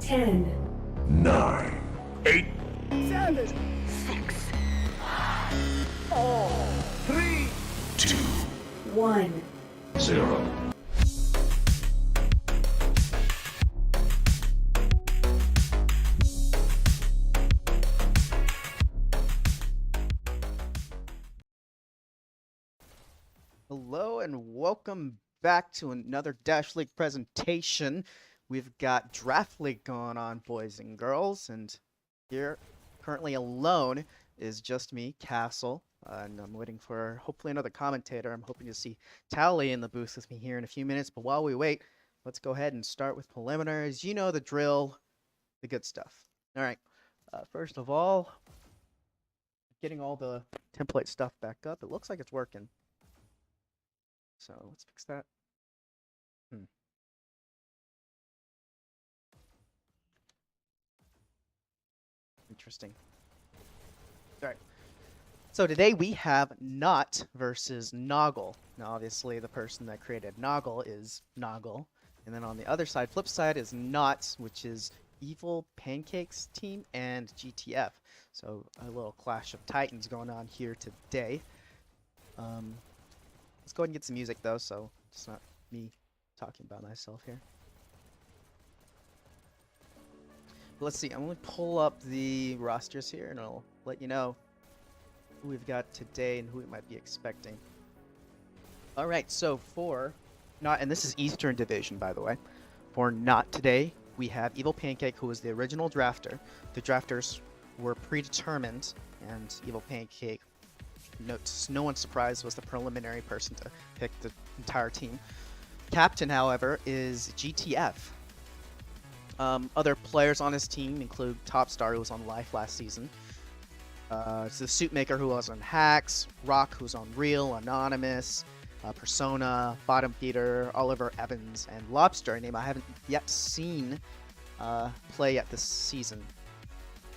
10, 9, 8, 7, 6, 3, 2, 1. 0. Hello and welcome back to another Dash League presentation. We've got Draft League going on, boys and girls, and here, currently alone, is just me, Kastle, and I'm waiting for hopefully another commentator. I'm hoping to see Tally in the booth with me here in a few minutes, but while we wait, let's go ahead and start with preliminaries. You know the drill, the good stuff. All right, first of all, getting all the template stuff back up. It looks like it's working. So let's fix that. Interesting. All right. So today we have Not versus NOGL. Now, obviously, the person that created NOGL is NOGL. And then on the other side, flip side, is Not, which is Evil Pancake's team and GTF. So a little clash of titans going on here today. Let's go ahead and get some music, though, so it's not me talking about myself here. But let's see, I'm going to pull up the rosters here, and I'll let you know who we've got today and who we might be expecting. Alright, so for Not, and this is Eastern Division, by the way. For Not today, we have Evil Pancake, who was the original drafter. The drafters were predetermined, and Evil Pancake, no one's surprised, was the preliminary person to pick the entire team. Captain, however, is GTF. Other players on his team include Topstar, who was on Life last season. It's the Suitmaker, who was on Hacks, Rock, who's on Real, Anonymous, Persona, Bottom Feeder, Oliver Evans, and Lobster, a name I haven't yet seen play yet this season.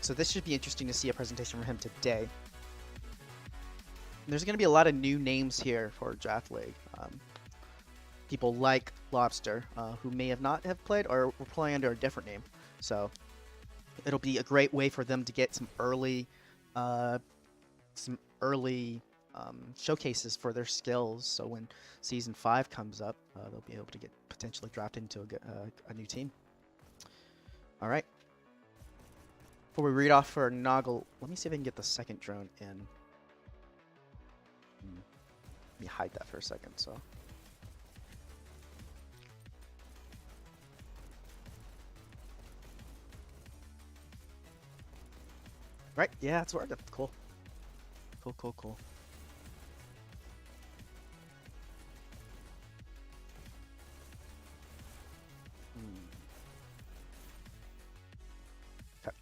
So this should be interesting to see a presentation from him today. There's going to be a lot of new names here for Draft League. People like Lobster, who may not have played or were playing under a different name. So it'll be a great way for them to get some early showcases for their skills. So when Season 5 comes up, they'll be able to get potentially drafted into a new team. All right. Before we read off for NOGL, let me see if I can get the second drone in. Let me hide that for a second. So. Right, yeah, it's working. Cool. Cool. Okay.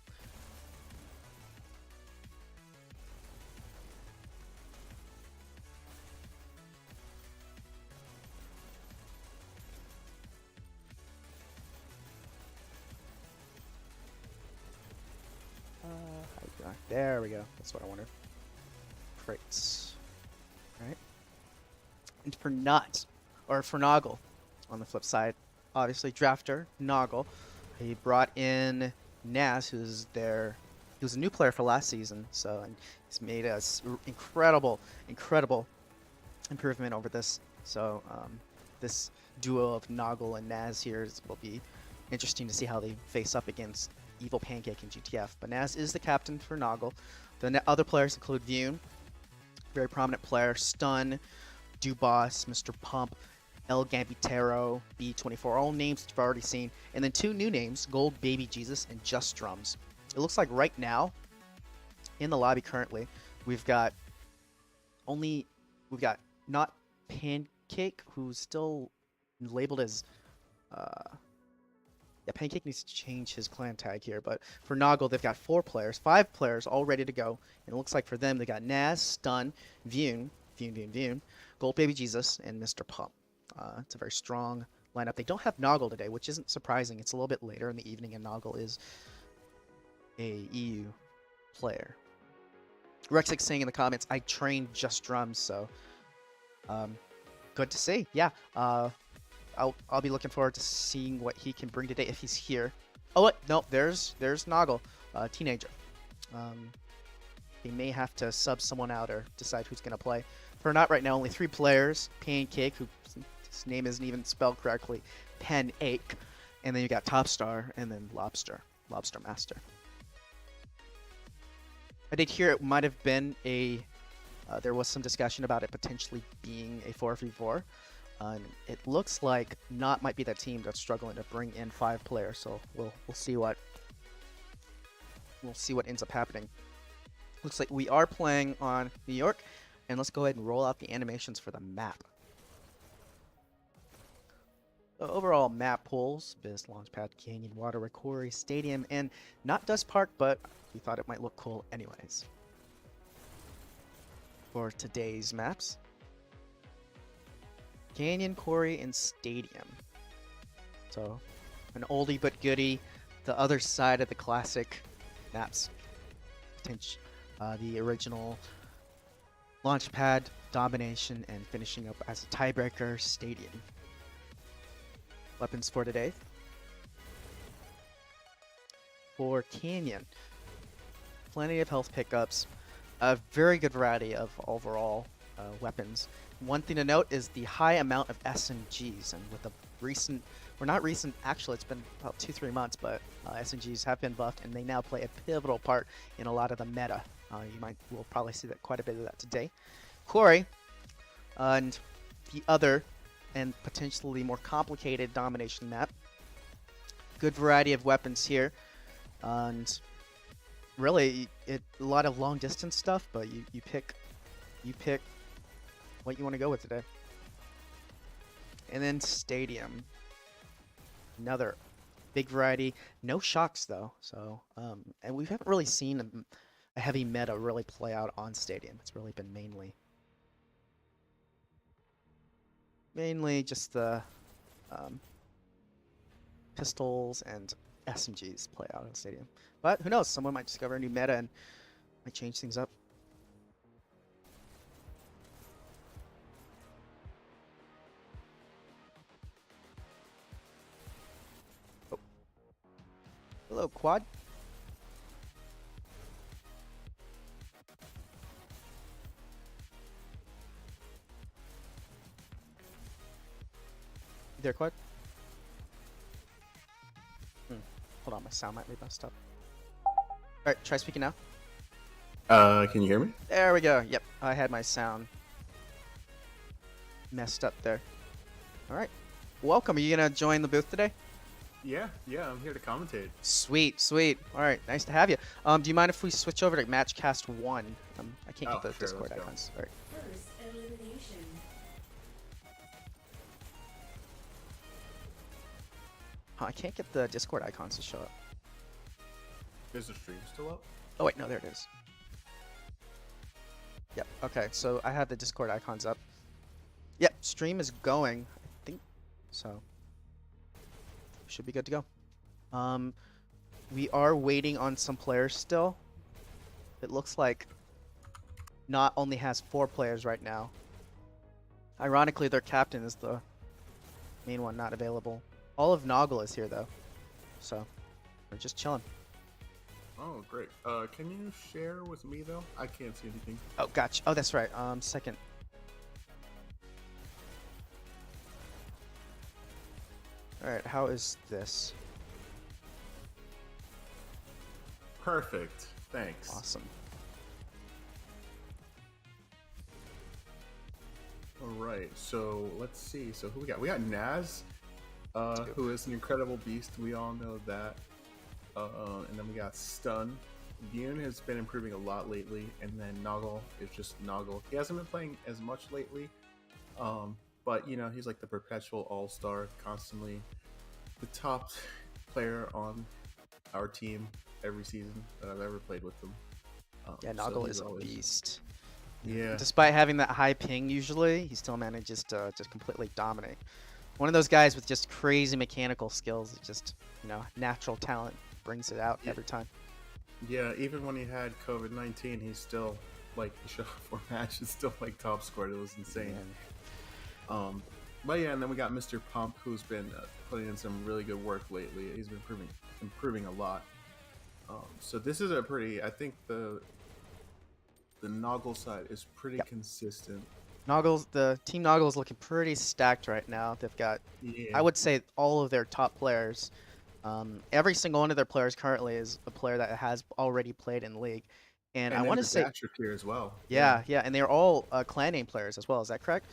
There we go. That's what I wanted. Crates. Alright. And for Not, or for NOGL, on the flip side, obviously Drafter, NOGL. He brought in Naz, he was a new player for last season, so and he's made a incredible improvement over this. So this duo of NOGL and Naz here will be interesting to see how they face up against Evil Pancake and GTF. But Naz is the captain for NOGL. The other players include Vune, very prominent player, Stun, Duboss, Mr. Pump, El Gambitero, B24, all names that you've already seen. And then two new names, Gold Baby Jesus and Just Drums. It looks like right now, in the lobby currently, we've got Not Pancake, who's still labeled as yeah, Pancake needs to change his clan tag here, but for NOGL, they've got 5 players all ready to go. And it looks like for them, they got Naz, Stun, Vune, Gold Baby Jesus, and Mr. Pump. It's a very strong lineup. They don't have NOGL today, which isn't surprising. It's a little bit later in the evening, and NOGL is a EU player. Rexic saying in the comments, I trained Just Drums, so good to see. Yeah, I'll be looking forward to seeing what he can bring today if he's here. Oh, wait, no, there's NOGL, teenager. They may have to sub someone out or decide who's going to play. For not right now, only 3 players. Pancake, who his name isn't even spelled correctly. Ache. And then you got Top Star, and then Lobster Master. I did hear it might have been a... there was some discussion about it potentially being a 4v4. It looks like Not might be that team that's struggling to bring in 5 players, so we'll see what ends up happening. Looks like we are playing on New York, and let's go ahead and roll out the animations for the map. The overall map pools: Biz, Launchpad, Canyon, Waterway, Quarry, Stadium, and not Dust Park, but we thought it might look cool anyways. For today's maps: Canyon, Quarry, and Stadium. So, an oldie but goodie, the other side of the classic maps. The original Launchpad, Domination, and finishing up as a tiebreaker, Stadium. Weapons for today. For Canyon, plenty of health pickups, a very good variety of overall weapons. One thing to note is the high amount of SMGs, and with the recent, or not recent, actually it's been about 2-3 months, but SMGs have been buffed and they now play a pivotal part in a lot of the meta. We'll probably see that quite a bit of that today. Quarry, and the other and potentially more complicated Domination map. Good variety of weapons here, and really a lot of long distance stuff, but you pick what you want to go with today. And then Stadium, another big variety. No shocks though, so and we haven't really seen a heavy meta really play out on Stadium. It's really been mainly just the pistols and SMGs play out in Stadium. But who knows? Someone might discover a new meta and might change things up. Oh. Hello, Quad. You there, Quad? Hold on, my sound might be messed up. Alright, try speaking now. Can you hear me? There we go. Yep, I had my sound messed up there. Alright. Welcome. Are you going to join the booth today? Yeah, I'm here to commentate. Sweet. Alright, nice to have you. Do you mind if we switch over to Matchcast 1? I can't get the sure, Discord let's go. icons. Alright. First elimination. I can't get the Discord icons to show up. Is the stream still up? Oh wait, no, there it is. Yep, okay, so I have the Discord icons up. Yep, stream is going, I think, so should be good to go. We are waiting on some players still. It looks like Not only has 4 players right now. Ironically, their captain is the main one not available. All of NOGL is here though, so we're just chilling. Oh, great. Can you share with me though? I can't see anything. Oh, gotcha. Oh, that's right. Second. All right. How is this? Perfect. Thanks. Awesome. All right. So let's see. So who we got? We got Naz, who is an incredible beast. We all know that. And then we got Stun. Yoon has been improving a lot lately, and then NOGL is just NOGL. He hasn't been playing as much lately, but you know, he's like the perpetual all-star, constantly the top player on our team every season that I've ever played with them. Yeah, so NOGL he's is a always- beast. Yeah. Despite having that high ping usually, he still manages to just completely dominate. One of those guys with just crazy mechanical skills, just, you know, natural talent brings it out every time. Yeah, even when he had COVID-19, he's still like he showed up for matches, still like top scored. It was insane. But yeah, and then we got Mr. Pump, who's been putting in some really good work lately. He's been improving a lot. So this is a pretty. I think the NOGL side is pretty consistent. The team NOGL is looking pretty stacked right now. They've got, Yeah. I would say, all of their top players. Every single one of their players currently is a player that has already played in League. And I then want to the say, Dasher tier as well. yeah, and they're all clan name players as well. Is that correct?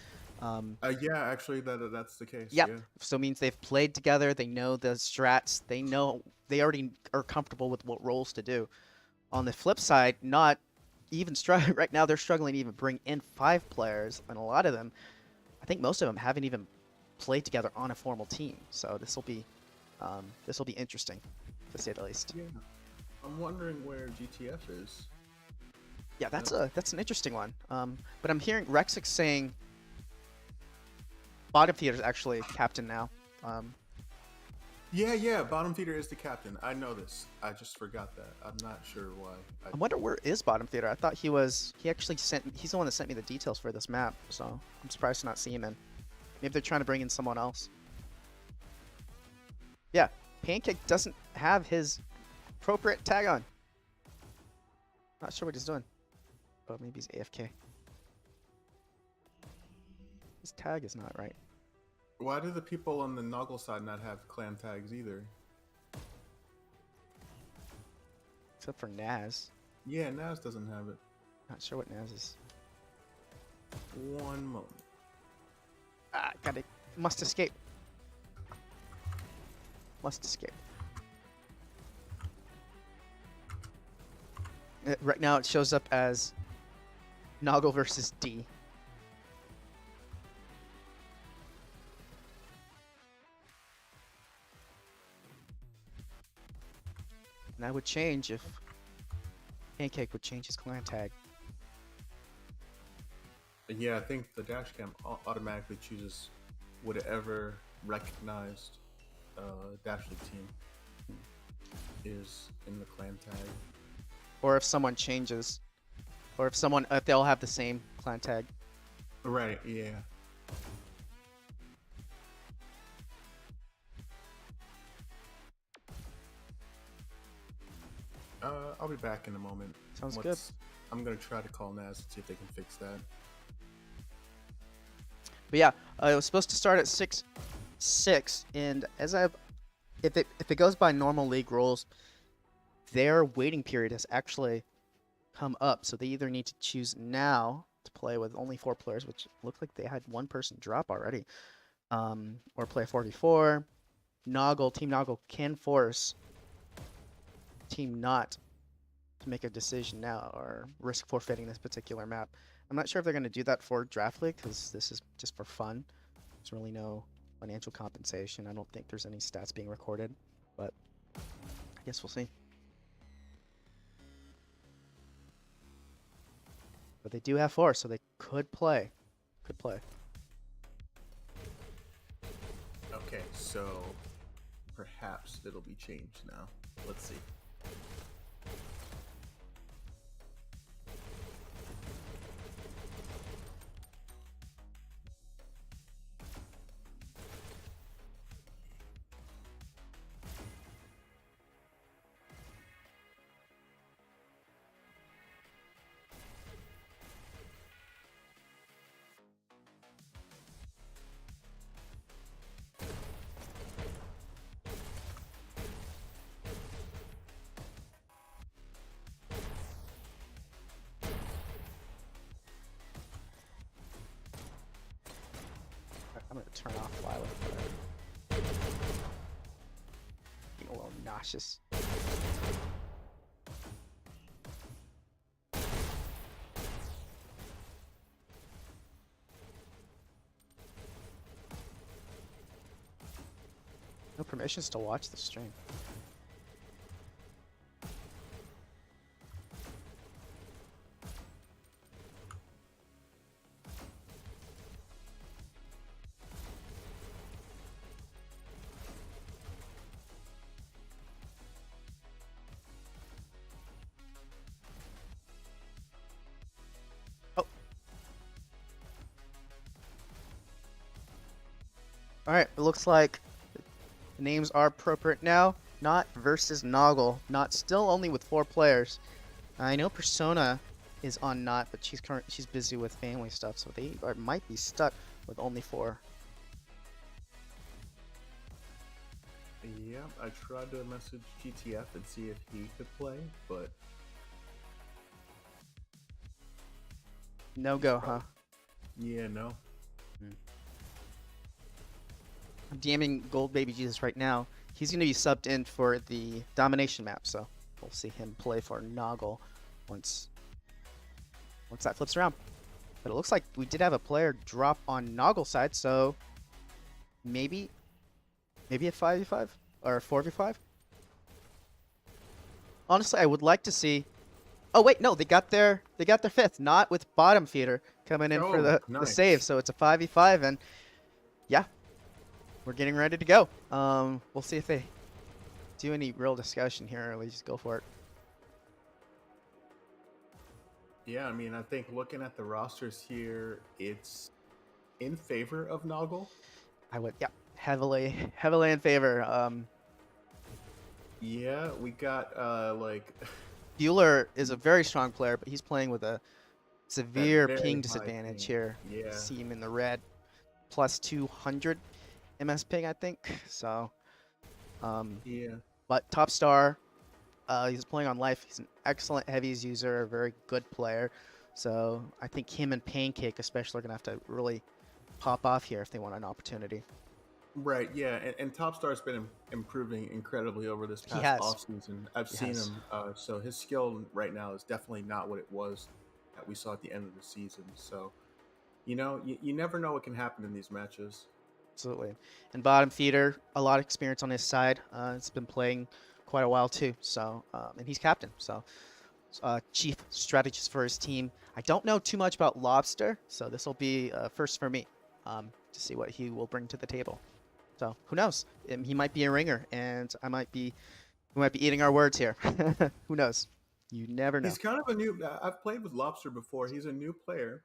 Yeah, actually, that's the case. Yep. Yeah. So it means they've played together. They know the strats. They already are comfortable with what roles to do. On the flip side, not even right now. They're struggling to even bring in 5 players, and a lot of them, I think most of them haven't even played together on a formal team. So this will be interesting, to say the least. Yeah. I'm wondering where GTF is. Yeah, that's an interesting one. But I'm hearing Rexic saying Bottom Theater is actually captain now. Yeah, Bottom Theater is the captain. I know this. I just forgot that. I'm not sure why. I wonder where is Bottom Theater. I thought he was. He actually he's the one that sent me the details for this map. So I'm surprised to not see him in. Maybe they're trying to bring in someone else. Yeah, Pancake doesn't have his appropriate tag on. Not sure what he's doing. Oh, maybe he's AFK. His tag is not right. Why do the people on the NOGL side not have clan tags either? Except for Naz. Yeah, Naz doesn't have it. Not sure what Naz is. One moment. Ah, got it. Must escape. Must escape. Right now it shows up as NOGL versus D. And that would change if Pancake would change his clan tag. Yeah, I think the dash cam automatically chooses whatever recognized Dash League team is in the clan tag. Or if someone changes. Or if they all have the same clan tag. Right, yeah. I'll be back in a moment. Sounds good. I'm gonna try to call Naz and see if they can fix that. But yeah, it was supposed to start at 6-6, and if it goes by normal league rules, their waiting period has actually come up. So they either need to choose now to play with only 4 players, which looked like they had one person drop already, or play 4v4. Team NOGL can force Team Not to make a decision now or risk forfeiting this particular map. I'm not sure if they're going to do that for Draft League because this is just for fun. There's really no financial compensation. I don't think there's any stats being recorded, but I guess we'll see. But they do have 4, so they could play. Okay, so perhaps it'll be changed now. Let's see. I'm going to turn off Violet Fire. Being a little nauseous. No permissions to watch the stream. All right, it looks like the names are appropriate now. Not versus NOGL. Not still only with 4 players. I know Persona is on Not, but she's busy with family stuff, so they might be stuck with only 4. Yeah, I tried to message GTF and see if he could play, but No go, huh? yeah, no. I'm DMing Gold Baby Jesus right now. He's going to be subbed in for the Domination map, so we'll see him play for NOGL once that flips around. But it looks like we did have a player drop on NOGL side, so maybe a 5v5 or a 4v5. Honestly, I would like to see. Oh wait, no, they got their 5th, not with bottom feeder coming in for the nice. save, so it's a 5v5, and yeah, we're getting ready to go. We'll see if they do any real discussion here, or we just go for it. Yeah, I mean, I think looking at the rosters here, it's in favor of NOGL. I would, yeah, heavily in favor. Yeah, we got like Bueller is a very strong player, but he's playing with a severe very ping high disadvantage ping. here. Yeah. See him in the red, plus 200 MS ping, I think. So, yeah. but top star, he's playing on life. He's an excellent heavies user, a very good player. So I think him and Pancake especially are gonna have to really pop off here if they want an opportunity. Right, yeah, and Topstar's been improving incredibly over this He past has. offseason. I've He seen has. him, so his skill right now is definitely not what it was that we saw at the end of the season. So, you know, you never know what can happen in these matches. Absolutely. And bottom feeder, a lot of experience on his side. It's been playing quite a while too. So, and he's captain. So, chief strategist for his team. I don't know too much about Lobster, so this will be first for me to see what he will bring to the table. So who knows? He might be a ringer, and we might be eating our words here. Who knows? You never know. He's kind of a new. I've played with Lobster before. He's a new player.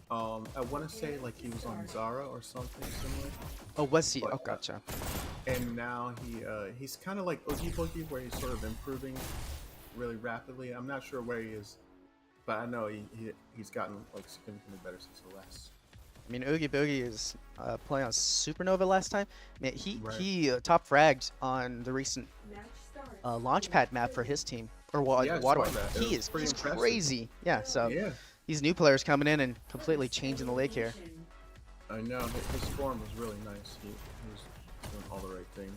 I want to say like he was on Zara or something similar. Oh, was he? But, Oh, gotcha. And now he's kind of like Oogie Boogie, where he's sort of improving really rapidly. I'm not sure where he is, but I know he's gotten like significantly better since the last. I mean, Oogie Boogie is playing on Supernova last time. I mean, Right. he top fragged on the recent Launchpad map for his team, or Yeah, I saw Waterway. that. It He's was pretty impressive. crazy. Yeah, so Yeah, these new players coming in and completely changing the lake here. I know. His form was really nice. He was doing all the right things.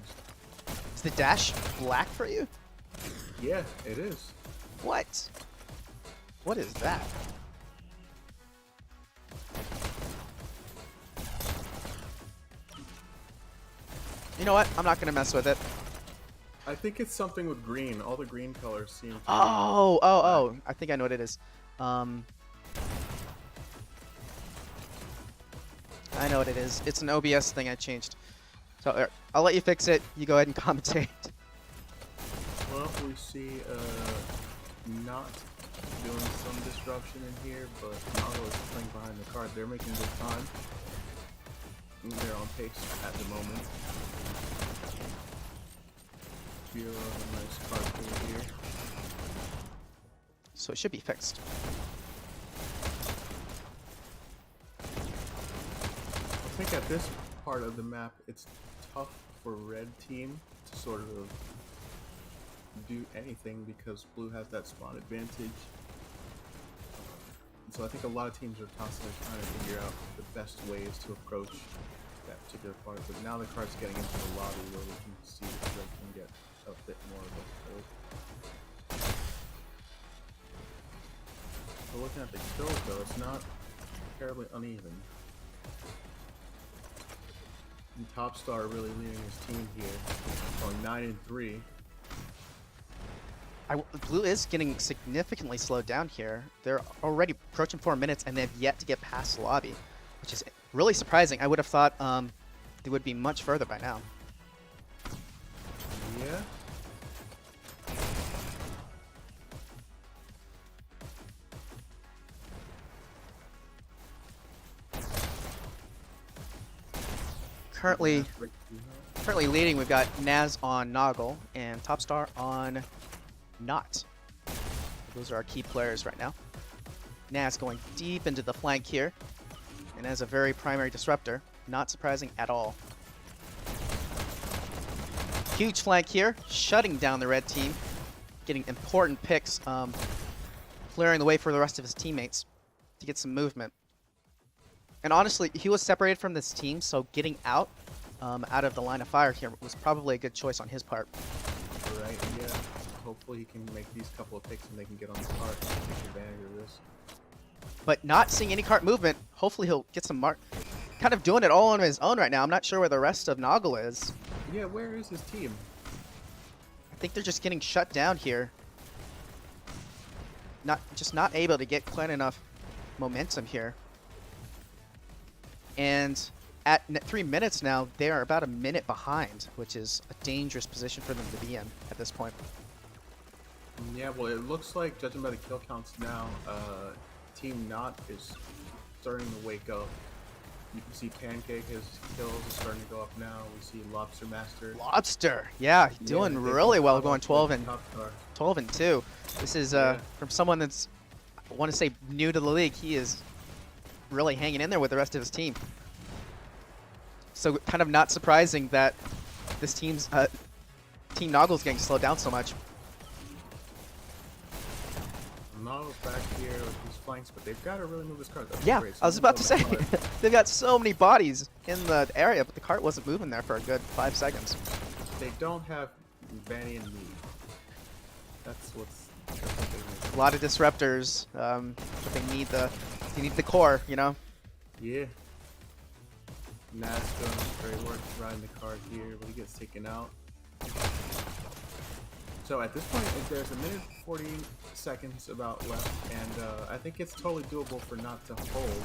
Is the dash black for you? Yeah, it is. What? What is that? You know what? I'm not gonna mess with it. I think it's something with green. All the green colors seem to Oh! I think I know what it is. I know what it is. It's an OBS thing I changed. So I'll let you fix it. You go ahead and commentate. Well, we see not doing some disruption in here, but NOGL is playing behind the card. They're making good time. They're on pace at the moment. Feel a nice card pull here. So it should be fixed. I think at this part of the map, it's tough for red team to sort of do anything because blue has that spawn advantage. And so I think a lot of teams are constantly trying to figure out the best ways to approach that particular part. But now the card's getting into the lobby where we can see if they can get a bit more of a hold. So looking at the kills though, it's not terribly uneven. And Topstar really leading his team here, going 9-3. Blue is getting significantly slowed down here. They're already approaching 4 minutes, and they've yet to get past the lobby, which is really surprising. I would have thought they would be much further by now. Yeah. currently leading. We've got Naz on NOGL and Topstar on Not. Those are our key players right now. Naz going deep into the flank here, and as a very primary disruptor, not surprising at all. Huge flank here, shutting down the red team, getting important picks, clearing the way for the rest of his teammates to get some movement. And honestly, he was separated from this team, so getting out of the line of fire here was probably a good choice on his part. Right, yeah. Hopefully he can make these couple of picks and they can get on the cart and take advantage of this. But not seeing any cart movement, hopefully he'll get some mark. Kind of doing it all on his own right now. I'm not sure where the rest of NOGL is. Yeah, where is his team? I think they're just getting shut down here. Just not able to get quite enough momentum here. And at 3 minutes now, they are about a minute behind, which is a dangerous position for them to be in at this point. Yeah, well, it looks like, judging by the kill counts now, Team Not is starting to wake up. You can see Pancake, his kills are starting to go up now. We see Lobster Master. Lobster, yeah, doing really well, going 12 and 2. This is from someone that's, I want to say, new to the league. He is really hanging in there with the rest of his team. So kind of not surprising that this team's Team NOGL's getting slowed down so much. NOGL's back here with these flanks, but they've got to really move this cart. Yeah, great. So I was about to say, they've got so many bodies in the area, but the cart wasn't moving there for a good 5 seconds. They don't have Vanny and me. That's what's a lot of disruptors, but they need the core, you know. Yeah. Naz doing great work riding the cart here, but he gets taken out. So at this point, there's a minute 40 seconds about left, and I think it's totally doable for Not to hold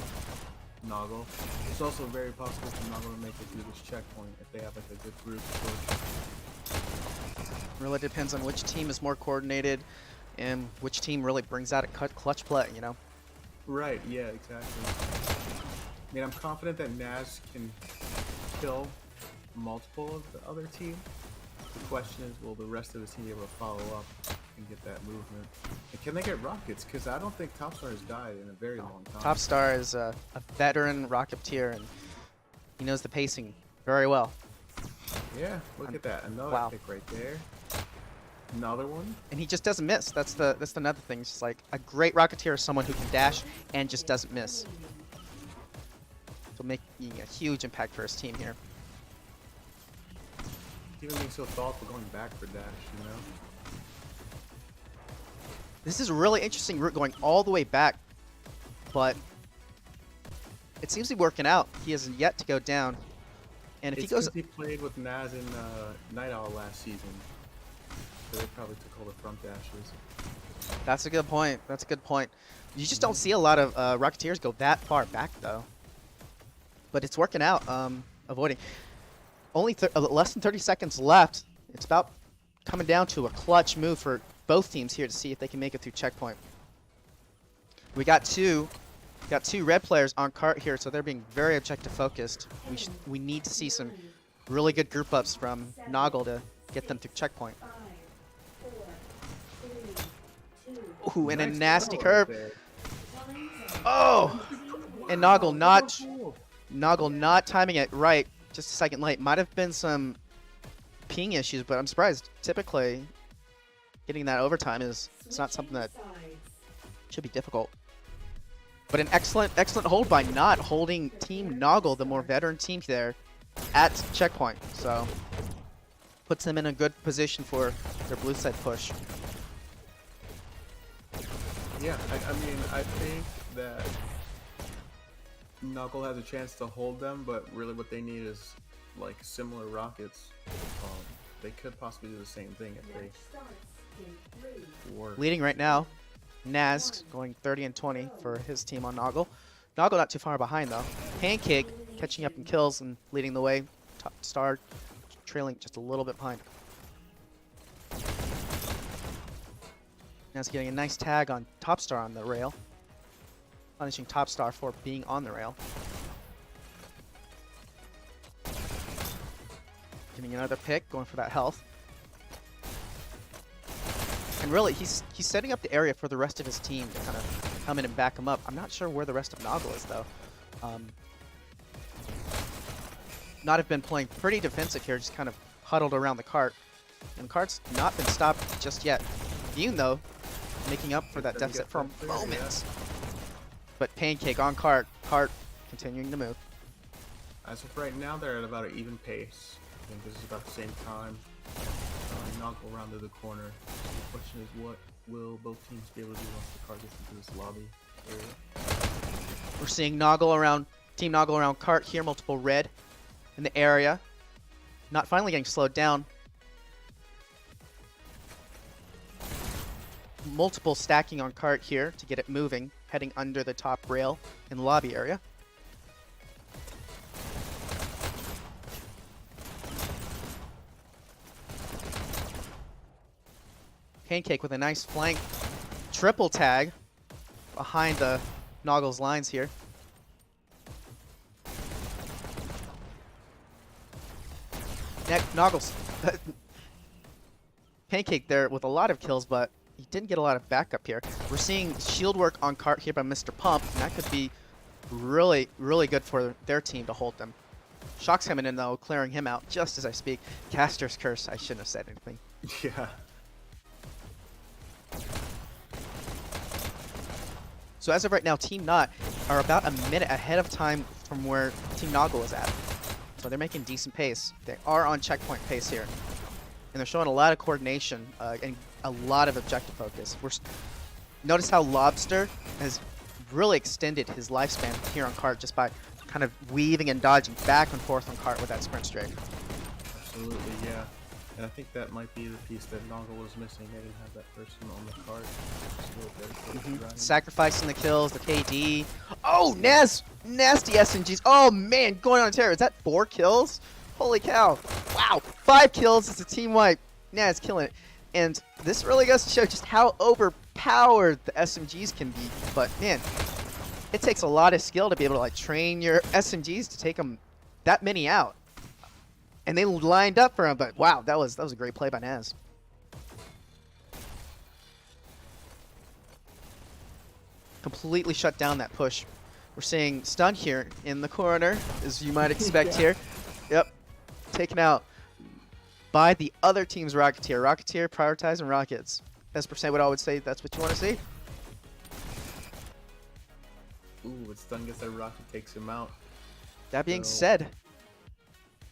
NOGL. It's also very possible for NOGL to make it through this checkpoint if they have like a good group approach. Really depends on which team is more coordinated and which team really brings out a clutch play, you know. Right, yeah, exactly. I mean, I'm confident that Naz can kill multiple of the other team. The question is, will the rest of the team be able to follow up and get that movement? And can they get rockets? Because I don't think Topstar has died in a very long time. Topstar is a veteran rocketeer, and he knows the pacing very well. Yeah, look at that. Another pick right there. Another one. And he just doesn't miss. That's another thing. It's just like a great rocketeer is someone who can dash and just doesn't miss. So making a huge impact for his team here. Even being so thoughtful going back for dash, you know? This is a really interesting route going all the way back, but it seems to be working out. He has yet to go down. And if he goes... He played with Naz in Night Owl last season. So they probably took all the front dashes. That's a good point. That's a good point. You just don't see a lot of Rocketeers go that far back, though. But it's working out, avoiding. Only less than 30 seconds left. It's about coming down to a clutch move for both teams here to see if they can make it through checkpoint. We got two red players on cart here, so they're being very objective focused. We need to see some really good group ups from NOGL to get them through checkpoint. Ooh, and a nasty curve. Oh, and NOGL not timing it right. Just a second late. Might have been some ping issues, but I'm surprised. Typically, getting that overtime it's not something that should be difficult. But an excellent hold by Not, holding Team NOGL, the more veteran team there, at checkpoint. So puts them in a good position for their blue side push. Yeah, I mean, I think that NOGL has a chance to hold them, but really what they need is like similar rockets. They could possibly do the same thing if they work. Leading right now, Naz going 30 and 20 for his team on NOGL. NOGL not too far behind though. Pancake catching up in kills and leading the way. Topstar trailing just a little bit behind. Naz getting a nice tag on Topstar on the rail. Punishing Topstar for being on the rail. Getting another pick, going for that health. And really, he's setting up the area for the rest of his team to kind of come in and back him up. I'm not sure where the rest of NOGL is, though. Not have been playing pretty defensive here, just kind of huddled around the cart. And the cart's not been stopped just yet. Yoon, though, making up for that deficit for a moment. Yeah. But Pancake on cart. Cart continuing to move. As of right now, they're at about an even pace. I think this is about the same time. NOGL rounded the corner. The question is, what will both teams be able to do once the cart gets into this lobby area? We're seeing NOGL around, Team NOGL around cart here, multiple red in the area. Not finally getting slowed down. Multiple stacking on cart here to get it moving, heading under the top rail in the lobby area. Pancake with a nice flank triple tag behind the NOGL's lines here. NOGL's Pancake there with a lot of kills, but he didn't get a lot of backup here. We're seeing shield work on cart here by Mr. Pump, and that could be really, really good for their team to hold them. Shock's coming in though, clearing him out just as I speak. Caster's Curse, I shouldn't have said anything. Yeah. So as of right now, Team Not are about a minute ahead of time from where Team NOGL is at. So they're making decent pace. They are on checkpoint pace here. And they're showing a lot of coordination and a lot of objective focus. Notice how Lobster has really extended his lifespan here on cart just by kind of weaving and dodging back and forth on cart with that sprint straight. Absolutely, yeah. And I think that might be the piece that NOGL was missing. They didn't have that person on the cart. Sacrificing the kills, the KD. Oh, nasty SMGs. Oh, man, going on a tear. Is that 4 kills? Holy cow. Wow, 5 kills. It's a team wipe. Naz killing it. And this really goes to show just how overpowered the SMGs can be. But, man, it takes a lot of skill to be able to, like, train your SMGs to take them that many out. And they lined up for him, but wow, that was a great play by Naz. Completely shut down that push. We're seeing Stun here in the corner, as you might expect yeah. here. Yep, taken out by the other team's Rocketeer. Rocketeer prioritizing rockets. Best percent would always say that's what you want to see. Ooh, but Stun gets that rocket, takes him out. That being said,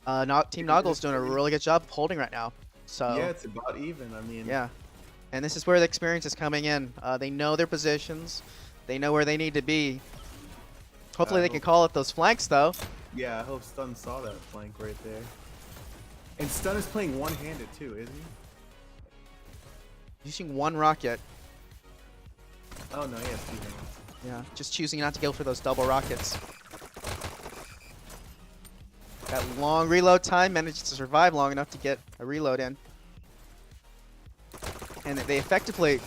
Team NOGL is doing a really good job of holding right now. So yeah, it's about even. I mean, yeah, and this is where the experience is coming in. They know their positions, they know where they need to be. Hopefully, they can call up those flanks, though. Yeah, I hope Stun saw that flank right there. And Stun is playing one-handed too, isn't he? Using one rocket. Oh no, he has 2 hands. Yeah, just choosing not to go for those double rockets. That long reload time, managed to survive long enough to get a reload in. And they effectively,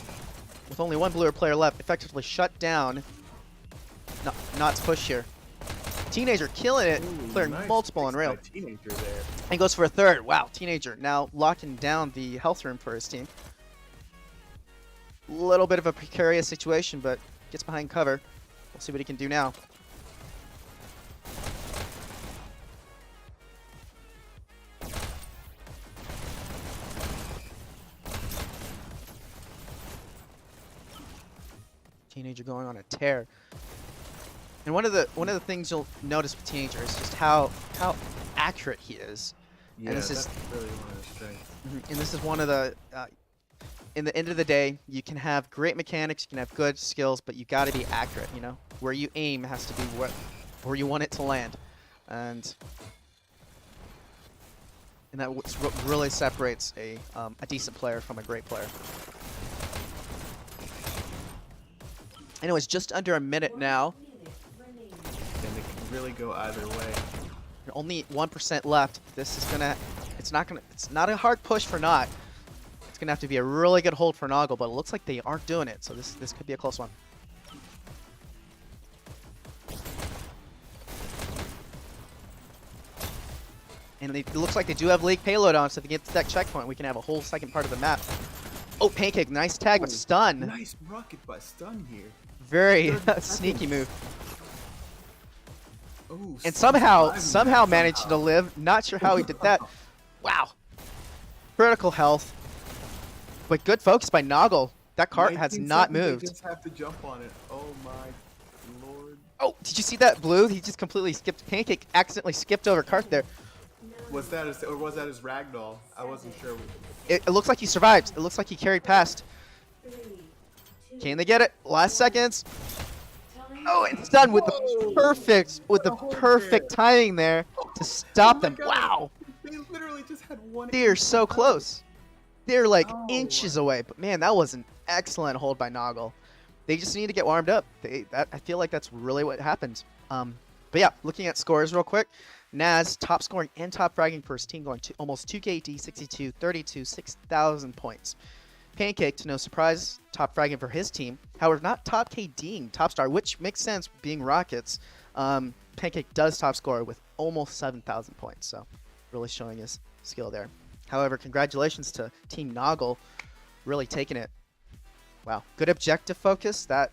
with only one blue player left, effectively shut down Not's push here. Teenager killing it, clearing nice. multiple on rail. Teenager there. And goes for a third. Wow, Teenager now locking down the health room for his team. Little bit of a precarious situation, but gets behind cover. We'll see what he can do now. Teenager going on a tear. And one of the things you'll notice with Teenager is just how accurate he is. Yeah, and this that's is really one of his strengths. And this is one of the in the end of the day, you can have great mechanics, you can have good skills, but you got to be accurate, you know? Where you aim has to be where you want it to land. And that's what really separates a decent player from a great player. Anyways, just under a minute now. And it can really go either way. Only 1% left. This is gonna. It's not a hard push for Not. It's gonna have to be a really good hold for NOGL, but it looks like they aren't doing it. So this could be a close one. And it looks like they do have League payload on, so if they get to that checkpoint, we can have a whole second part of the map. Oh, Pancake, nice tag with stun. Nice rocket by stun here. Very 30 sneaky seconds. move. Ooh, And Stun's surviving somehow that, managed to live. Not sure how he did that. Wow. Critical health. But good focus by NOGL. That cart has 19 not seconds, moved. They just have to jump on it. Oh my lord. Oh, did you see that blue? He just completely skipped. Pancake accidentally skipped over cart there. Was that his, or was that his ragdoll? I wasn't sure. It looks like he survived. It looks like he carried past. Can they get it? Last seconds. Oh, and stun with the perfect timing there to stop them. God. Wow. They literally just had one. They're so close. They're like Oh inches away. But man, that was an excellent hold by NOGL. They just need to get warmed up. I feel like that's really what happened. But yeah, looking at scores real quick. Naz top scoring and top fragging for his team, going to almost 2 KD, 62, 32, 6,000 points. Pancake, to no surprise, top fragging for his team. However, not top KDing top star, which makes sense being Rockets. Pancake does top score with almost 7,000 points, so really showing his skill there. However, congratulations to Team NOGL, really taking it. Wow, good objective focus. That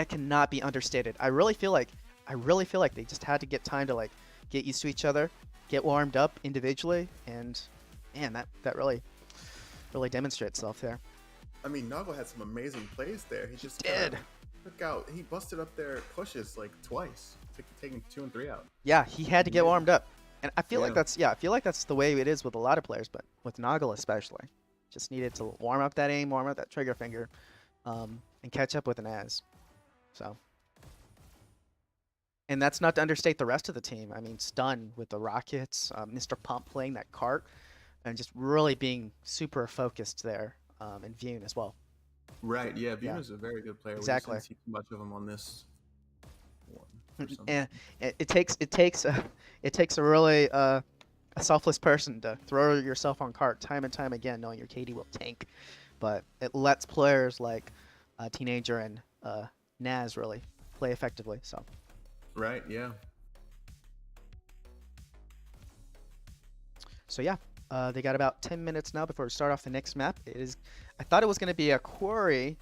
cannot be understated. I really feel like they just had to get time to like get used to each other, get warmed up individually, and man, that really demonstrates itself there. I mean, NOGL had some amazing plays there. He just did. Took out. He busted up their pushes like twice, taking 2 and 3 out. Yeah, he had to get warmed up, and I feel like Yeah. that's the way it is with a lot of players, but with NOGL especially, just needed to warm up that aim, warm up that trigger finger, and catch up with an Az. So. And that's not to understate the rest of the team. I mean, Stun with the Rockets, Mr. Pump playing that cart, and just really being super focused there, and Vune as well. Right. Yeah. Vune is a very good player. Exactly. We just didn't see too much of him on this one. And it takes a really a selfless person to throw yourself on cart time and time again, knowing your KD will tank. But it lets players like Teenager and Naz really play effectively. So. Right. Yeah. So yeah, they got about 10 minutes now before we start off the next map. I thought it was going to be a Quarry.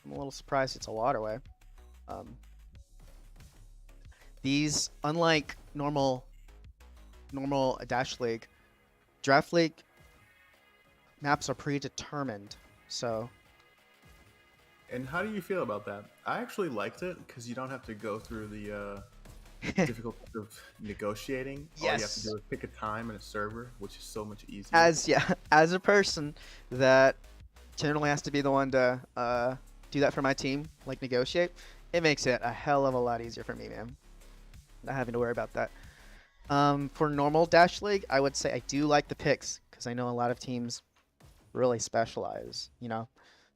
I'm a little surprised it's a Waterway. These, unlike normal Dash League, Draft League maps are predetermined. So. And how do you feel about that? I actually liked it because you don't have to go through the difficulty of negotiating. Yes. All you have to do is pick a time and a server, which is so much easier. As a person that generally has to be the one to do that for my team, like negotiate, it makes it a hell of a lot easier for me, man. Not having to worry about that. For normal Dash League, I would say I do like the picks because I know a lot of teams really specialize. You know,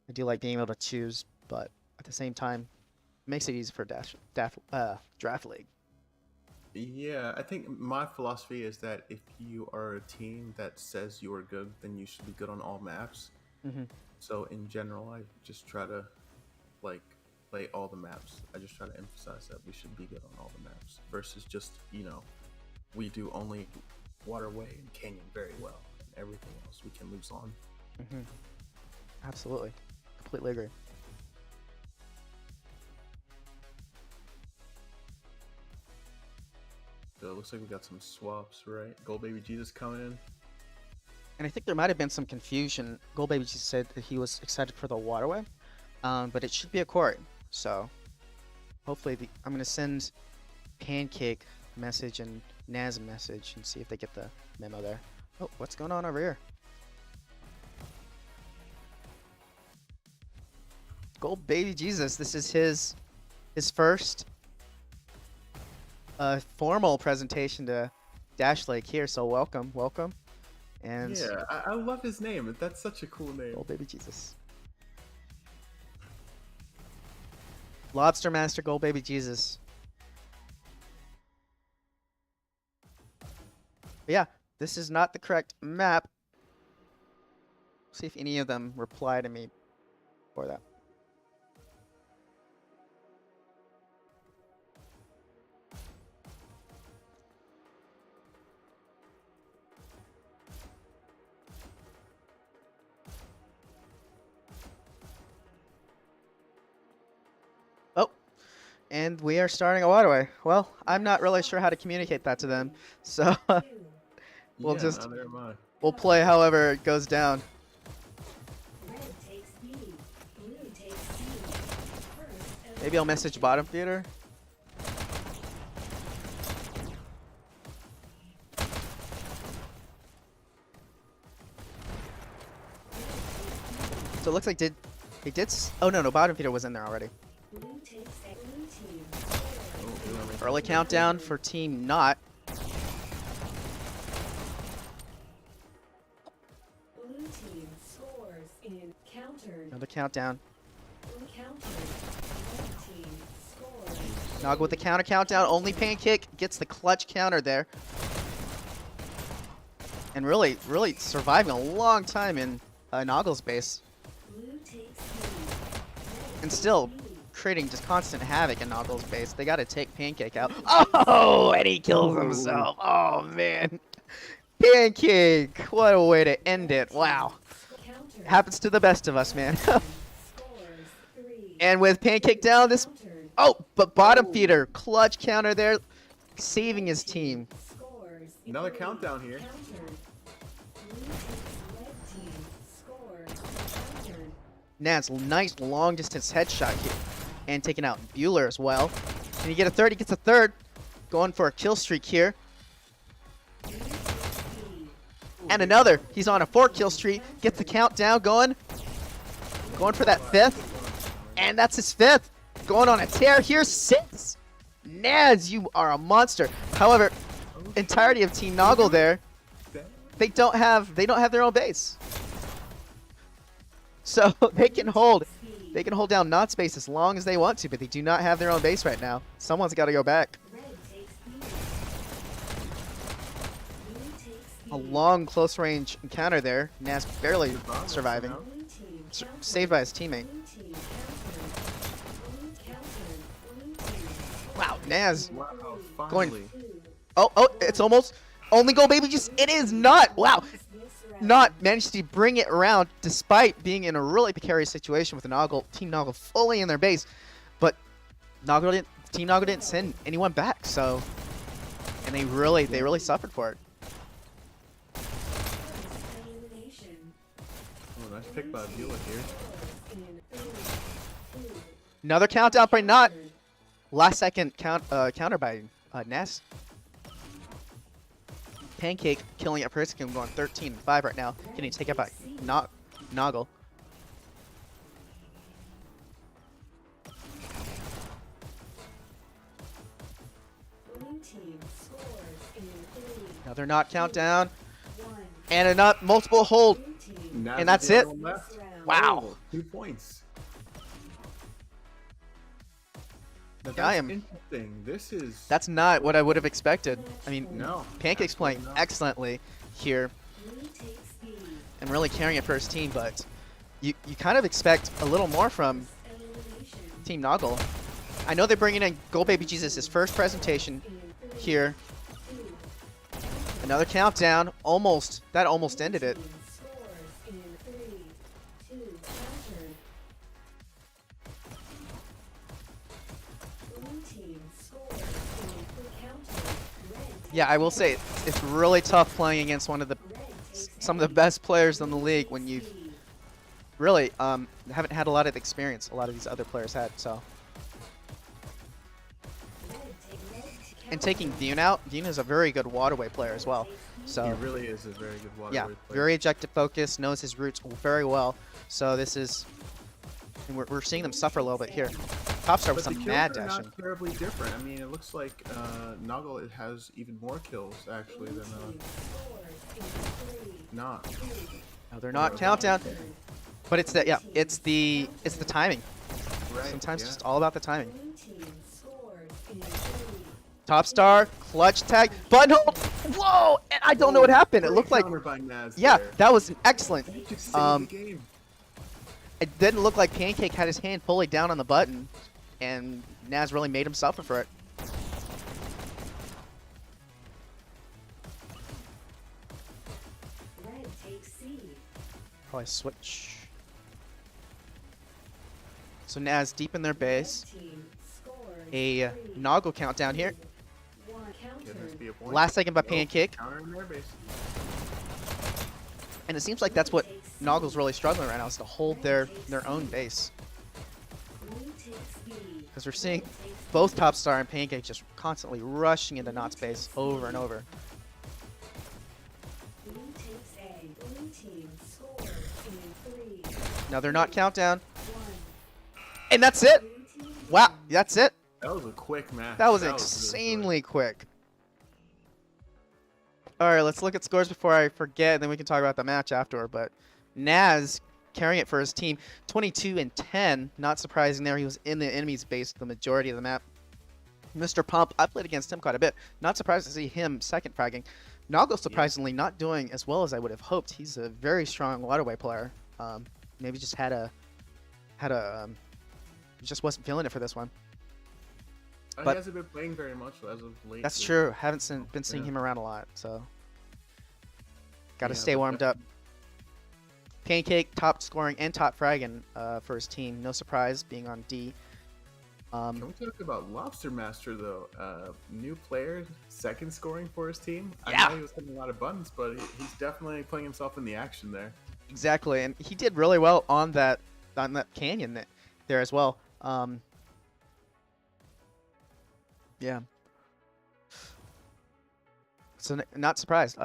I do like being able to choose, but at the same time, it makes it easy for Draft League. Yeah, I think my philosophy is that if you are a team that says you are good, then you should be good on all maps. Mm-hmm. So in general, I just try to like play all the maps. I just try to emphasize that we should be good on all the maps versus just, you know, we do only Waterway and Canyon very well, and everything else we can lose on. Mm-hmm. Absolutely, completely agree. So it looks like we got some swaps, right? Gold Baby Jesus coming in. And I think there might have been some confusion. Gold Baby just said that he was excited for the Waterway, but it should be a Quarry. So hopefully, I'm gonna send Pancake a message and Naz a message and see if they get the memo there. Oh, what's going on over here? Gold Baby Jesus. This is his first formal presentation to Dash Lake here. So welcome. And yeah, I love his name. That's such a cool name. Gold Baby Jesus. Lobster Master Gold Baby Jesus. But yeah, this is not the correct map. See if any of them reply to me for that. And we are starting a Waterway. Well, I'm not really sure how to communicate that to them, so we'll Yeah, just neither am I. we'll play however it goes down. Maybe I'll message bottom theater. So it looks like oh no, bottom feeder was in there already. Early countdown for team not. Another countdown. Nog with the countdown. Only Pancake gets the clutch counter there. And really surviving a long time in NOGL's base. And still creating just constant havoc in NOGL's base. They gotta take Pancake out. Oh, and he kills himself. Oh, man. Pancake. What a way to end it. Wow. Happens to the best of us, man. And with Pancake down, this... Oh, but bottom feeder. Clutch counter there. Saving his team. Another countdown here. Naz, nice long distance headshot here. And taking out Bueller as well. Can he get a third? He gets a third. Going for a kill streak here. And another. He's on a 4-kill streak. Gets the countdown going. Going for that 5th. And that's his 5th. Going on a tear here. 6. Naz, you are a monster. However, entirety of Team NOGL there, they don't have their own base. So they can hold down Not Space as long as they want to, but they do not have their own base right now. Someone's got to go back. A long close range encounter there. Naz barely surviving. Saved by his teammate. Wow, Naz going. Oh, it's almost. Only go, baby. Just it is not. Wow. Not managed to bring it around despite being in a really precarious situation with Team NOGL fully in their base, but Team NOGL didn't send anyone back, so and they really suffered for it. Oh, nice pick by Bueller here. Another countdown by Not. Last second counter by Ness. Pancake killing it for his team, going 13-5 right now. Getting taken by NOGL. Another Not countdown. And a Not multiple hold. And that's it. Wow. 2 points. I am. Interesting. That's not what I would have expected. I mean, no. Pancake's playing excellently here, and really carrying it for his team. But you kind of expect a little more from Team NOGL. I know they're bringing in Go Baby Jesus, his first presentation here. Another countdown. That almost ended it. Yeah, I will say it's really tough playing against some of the best players in the league when you've really haven't had a lot of experience. A lot of these other players had, so. And taking Dune out, Dune is a very good Waterway player as well. So he really is a very good Waterway player. Very objective focused, knows his routes very well. So this is, and we're seeing them suffer a little bit here. Topstar with some mad dashing. Not terribly different. I mean, it looks like NOGL has even more kills actually than Not. No, they're not countdown, but it's the it's the timing. Right, Sometimes it's just all about the timing. Topstar, clutch tag, button hold. Whoa! And I don't know what happened. It looked like that was an excellent. It didn't look like Pancake had his hand fully down on the button, and Naz really made him suffer for it. Probably switch. So Naz deep in their base. a NOGL countdown here. Can this be a point? Last second by Nope. Pancake. Counter in their base. And it seems like that's what NOGL's really struggling right now, is to hold their own base. Because we're seeing both Top Star and Pancake just constantly rushing into Not's base over and over. Another Not countdown. And that's it. Wow, that's it. That was a quick match. That was really insanely quick. All right, let's look at scores before I forget, and then we can talk about the match afterward. But Naz carrying it for his team, 22 and 10. Not surprising there. He was in the enemy's base the majority of the map. Mr. Pump, I played against him quite a bit. Not surprised to see him second fragging. NOGL surprisingly not doing as well as I would have hoped. He's a very strong Waterway player. Maybe just just wasn't feeling it for this one. He But- hasn't been playing very much as of late. That's true. Haven't been seeing him around a lot, so got to Yeah, stay but warmed up. Pancake top scoring and top fragging for his team. No surprise being on D. Can we talk about Lobster Master though? New player, second scoring for his team. Yeah. I know he was hitting a lot of buttons, but he's definitely putting himself in the action there. Exactly, and he did really well on that canyon there as well. Yeah. So not surprised.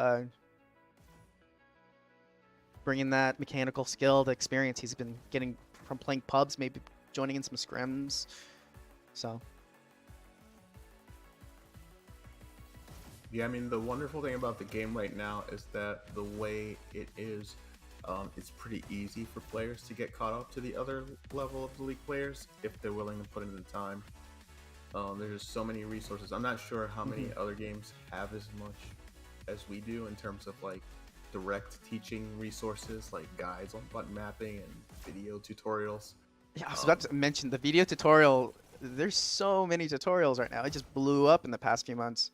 Bringing that mechanical skill, the experience he's been getting from playing pubs, maybe joining in some scrims. So. Yeah, I mean, the wonderful thing about the game right now is that the way it is, it's pretty easy for players to get caught up to the other level of the league players if they're willing to put in the time. There's just so many resources. I'm not sure how many other games have as much as we do in terms of like direct teaching resources, like guides on button mapping and video tutorials. Yeah, I was about to mention the video tutorial. There's so many tutorials right now. It just blew up in the past few months.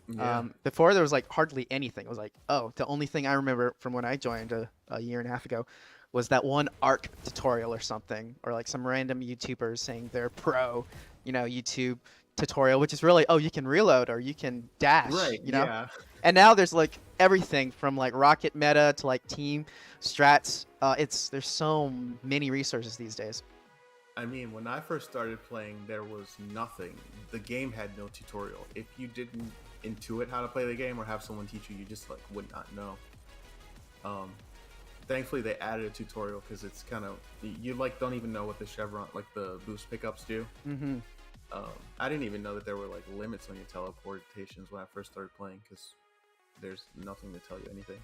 Yeah. Before there was like hardly anything. It was like, oh, the only thing I remember from when I joined a year and a half ago was that one ARC tutorial or something, or like some random YouTubers saying they're pro, YouTube tutorial, which is really, oh, you can reload or you can dash, Right. Yeah. And now there's like everything from like rocket meta to like team strats. There's so many resources these days. I mean, when I first started playing, there was nothing. The game had no tutorial. If you didn't intuit how to play the game or have someone teach you, you just like would not know. Thankfully, they added a tutorial because it's kind of, you like don't even know what the chevron, like the boost pickups do. Mm-hmm. I didn't even know that there were like limits on your teleportations when I first started playing because there's nothing to tell you anything.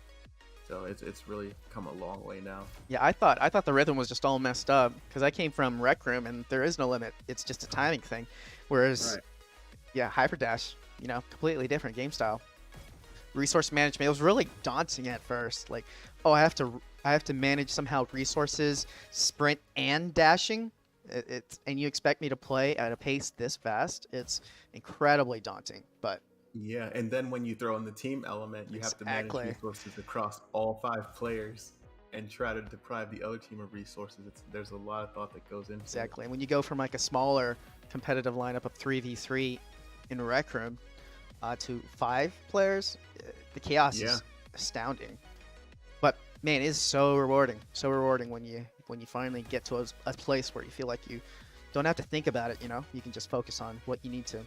So it's really come a long way now. Yeah, I thought the rhythm was just all messed up because I came from Rec Room and there is no limit. It's just a timing thing. Whereas, Right. yeah, Hyperdash, completely different game style. Resource management, it was really daunting at first. Like, oh, I have to manage somehow resources, sprint and dashing. And you expect me to play at a pace this fast? It's incredibly daunting, but. Yeah, and then when you throw in the team element, you have to manage Exactly. resources across all 5 players and try to deprive the other team of resources. There's a lot of thought that goes into Exactly. And when you go from like a smaller competitive lineup of 3v3 in Rec Room to 5 players, the chaos is astounding. But man, it is so rewarding. So rewarding when you finally get to a place where you feel like you don't have to think about it, You can just focus on what you need to.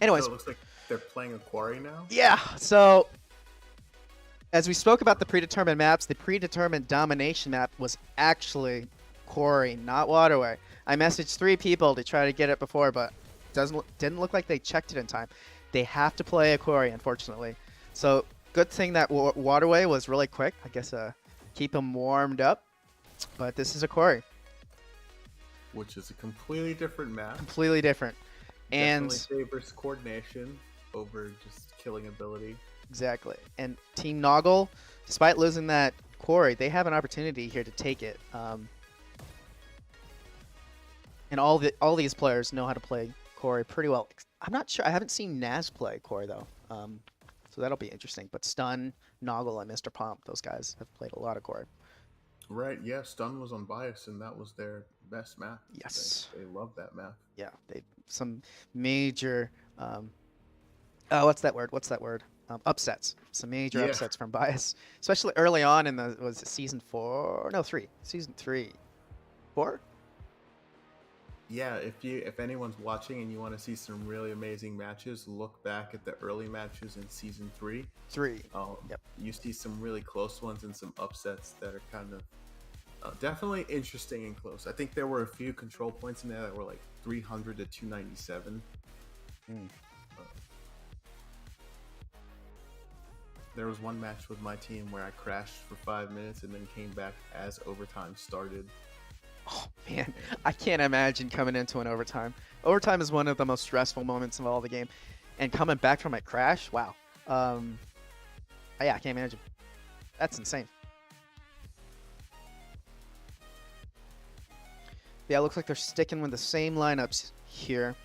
Anyways, So it looks like they're playing a Quarry now. yeah, so as we spoke about the predetermined maps, the predetermined domination map was actually Quarry, not Waterway. I messaged 3 people to try to get it before, but didn't look like they checked it in time. They have to play a Quarry, unfortunately. So good thing that Waterway was really quick. I guess keep them warmed up. But this is a Quarry. Which is a completely different map. Completely different. And Definitely favors coordination over just killing ability. exactly. And Team NOGL, despite losing that Quarry, they have an opportunity here to take it. And all these players know how to play Quarry pretty well. I'm not sure. I haven't seen Naz play Quarry though. So that'll be interesting. But Stun, NOGL, and Mr. Pomp, those guys have played a lot of Quarry. Right, yeah, Stun was unbiased, and that was their best map. Yes. They love that map. Yeah, they some major oh, what's that word? Upsets. Some major Yeah. upsets from bias, especially early on in the was it season 4? No, 3. Season 3. 4? Yeah, if anyone's watching and you want to see some really amazing matches, look back at the early matches in season 3. 3. Yep. You see some really close ones and some upsets that are kind of definitely interesting and close. I think there were a few control points in there that were like 300 to 297. There was one match with my team where I crashed for 5 minutes and then came back as overtime started. Oh man, I can't imagine coming into an overtime. Overtime is one of the most stressful moments of all the game, and coming back from a crash, wow. Yeah, I can't imagine. That's insane. Yeah, it looks like they're sticking with the same lineups here.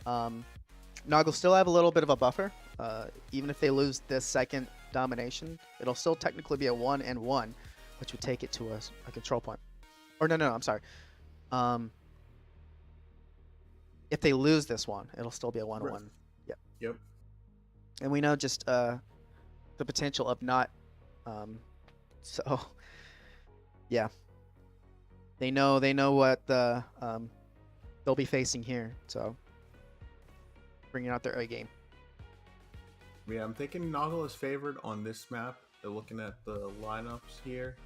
NOGL still have a little bit of a buffer. Even if they lose this second domination, it'll still technically be a 1-1, which would take it to a control point. Or no, I'm sorry. If they lose this one, it'll still be a 1-1. Right. Yep. And we know just the potential of not. So, yeah. They know what the they'll be facing here. So, bringing out their A game. Yeah, I'm thinking NOGL is favored on this map. They're looking at the lineups here.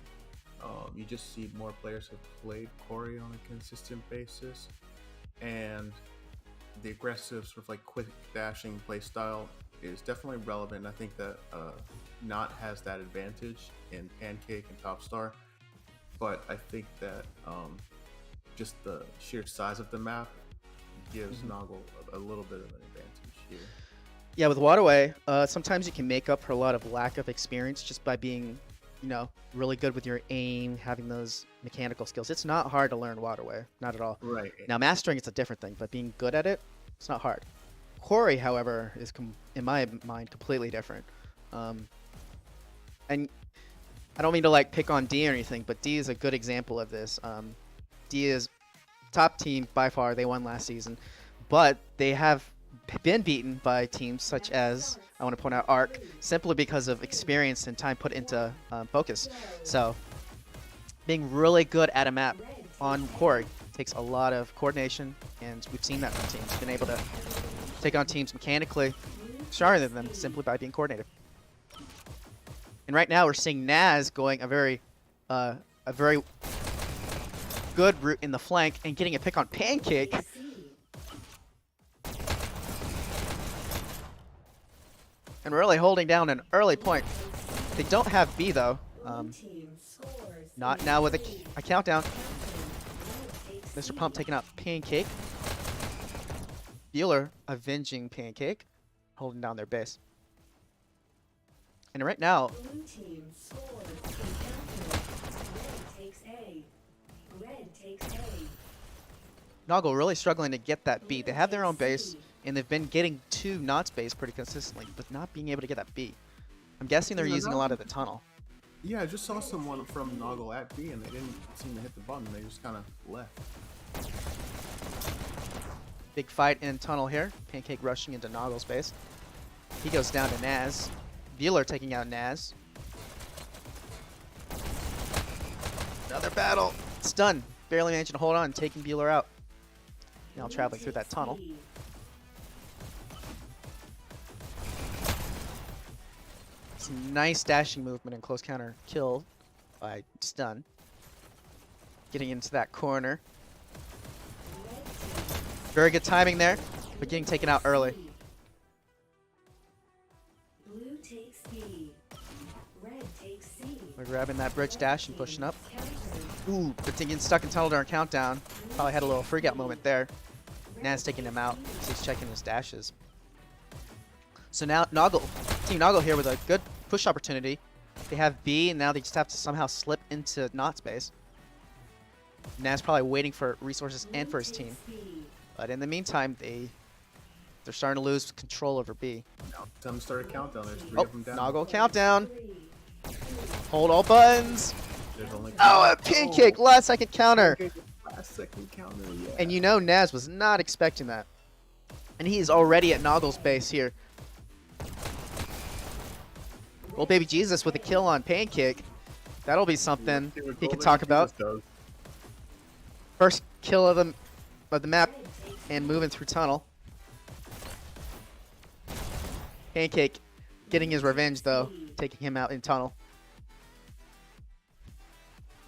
You just see more players have played Quarry on a consistent basis, and the aggressive sort of like quick dashing play style is definitely relevant. I think that Not has that advantage in Pancake and Top Star, but I think that just the sheer size of the map gives NOGL a little bit of an advantage here. Yeah, with Waterway, sometimes you can make up for a lot of lack of experience just by being, really good with your aim, having those mechanical skills. It's not hard to learn Waterway, not at all. Right. Now, mastering it's a different thing, but being good at it, it's not hard. Quarry, however, is, in my mind, completely different. And I don't mean to pick on D or anything, but D is a good example of this. D is top team by far. They won last season, but they have been beaten by teams such as, I want to point out, Arc, simply because of experience and time put into focus. So being really good at a map on Quarry takes a lot of coordination, and we've seen that from teams. Been able to take on teams mechanically stronger than them simply by being coordinated. And right now we're seeing Naz going a very good route in the flank and getting a pick on Pancake. And really holding down an early point. They don't have B though. Not now with a countdown. Mr. Pump taking out Pancake. Bueller avenging Pancake, holding down their base. And right now, NOGL really struggling to get that B. They have their own base, and they've been getting to Not's base pretty consistently, but not being able to get that B. I'm guessing they're using a lot of the tunnel. Yeah, I just saw someone from NOGL at B, and they didn't seem to hit the button. They just kind of left. Big fight in tunnel here. Pancake rushing into NOGL's base. He goes down to Naz. Bueller taking out Naz. Another battle. Stun. Barely managing to hold on, taking Bueller out. Now traveling through that tunnel. Some nice dashing movement and close counter kill by Stun. Getting into that corner. Very good timing there, but getting taken out early. Blue takes B. Red takes C. We're grabbing that bridge dash and pushing up. Ooh, but getting stuck in tunnel during countdown. Probably had a little freak out moment there. Naz taking him out as he's checking his dashes. So now Team NOGL here with a good push opportunity. They have B, and now they just have to somehow slip into Not space. Naz probably waiting for resources and for his team. But in the meantime, they're starting to lose control over B. Now, time to start a countdown. There's 3 of them down. NOGL countdown. Hold all buttons. There's only Oh, a pancake! Last second counter! Last second counter, yeah. And you know Naz was not expecting that. And he is already at NOGL's base here. Well, baby Jesus with a kill on Pancake. That'll be something he can talk about. First kill of the map and moving through tunnel. Pancake getting his revenge though, taking him out in tunnel.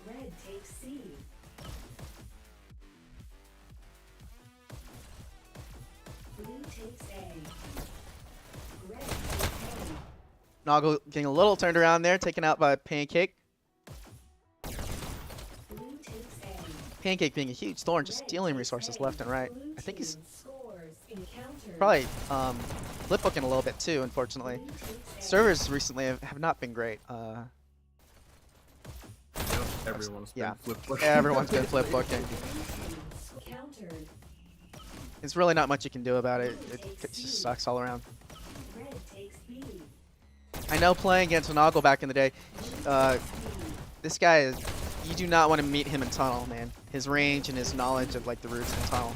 Red takes C. Blue takes A. Red takes A. NOGL getting a little turned around there, taken out by Pancake. Blue takes A. Pancake being a huge thorn, just stealing resources left and right. Blue I think he's team scores encountered. probably flip booking a little bit too, unfortunately. Blue takes A. Servers recently have not been great. Yep, everyone's been Yeah. flip booking. Everyone's been flip booking. Countered. There's really not much you can do about it. It just sucks all around. Red takes B. I know playing against NOGL back in the day, this guy is, you do not want to meet him in tunnel, man. His range and his knowledge of like the routes in tunnel.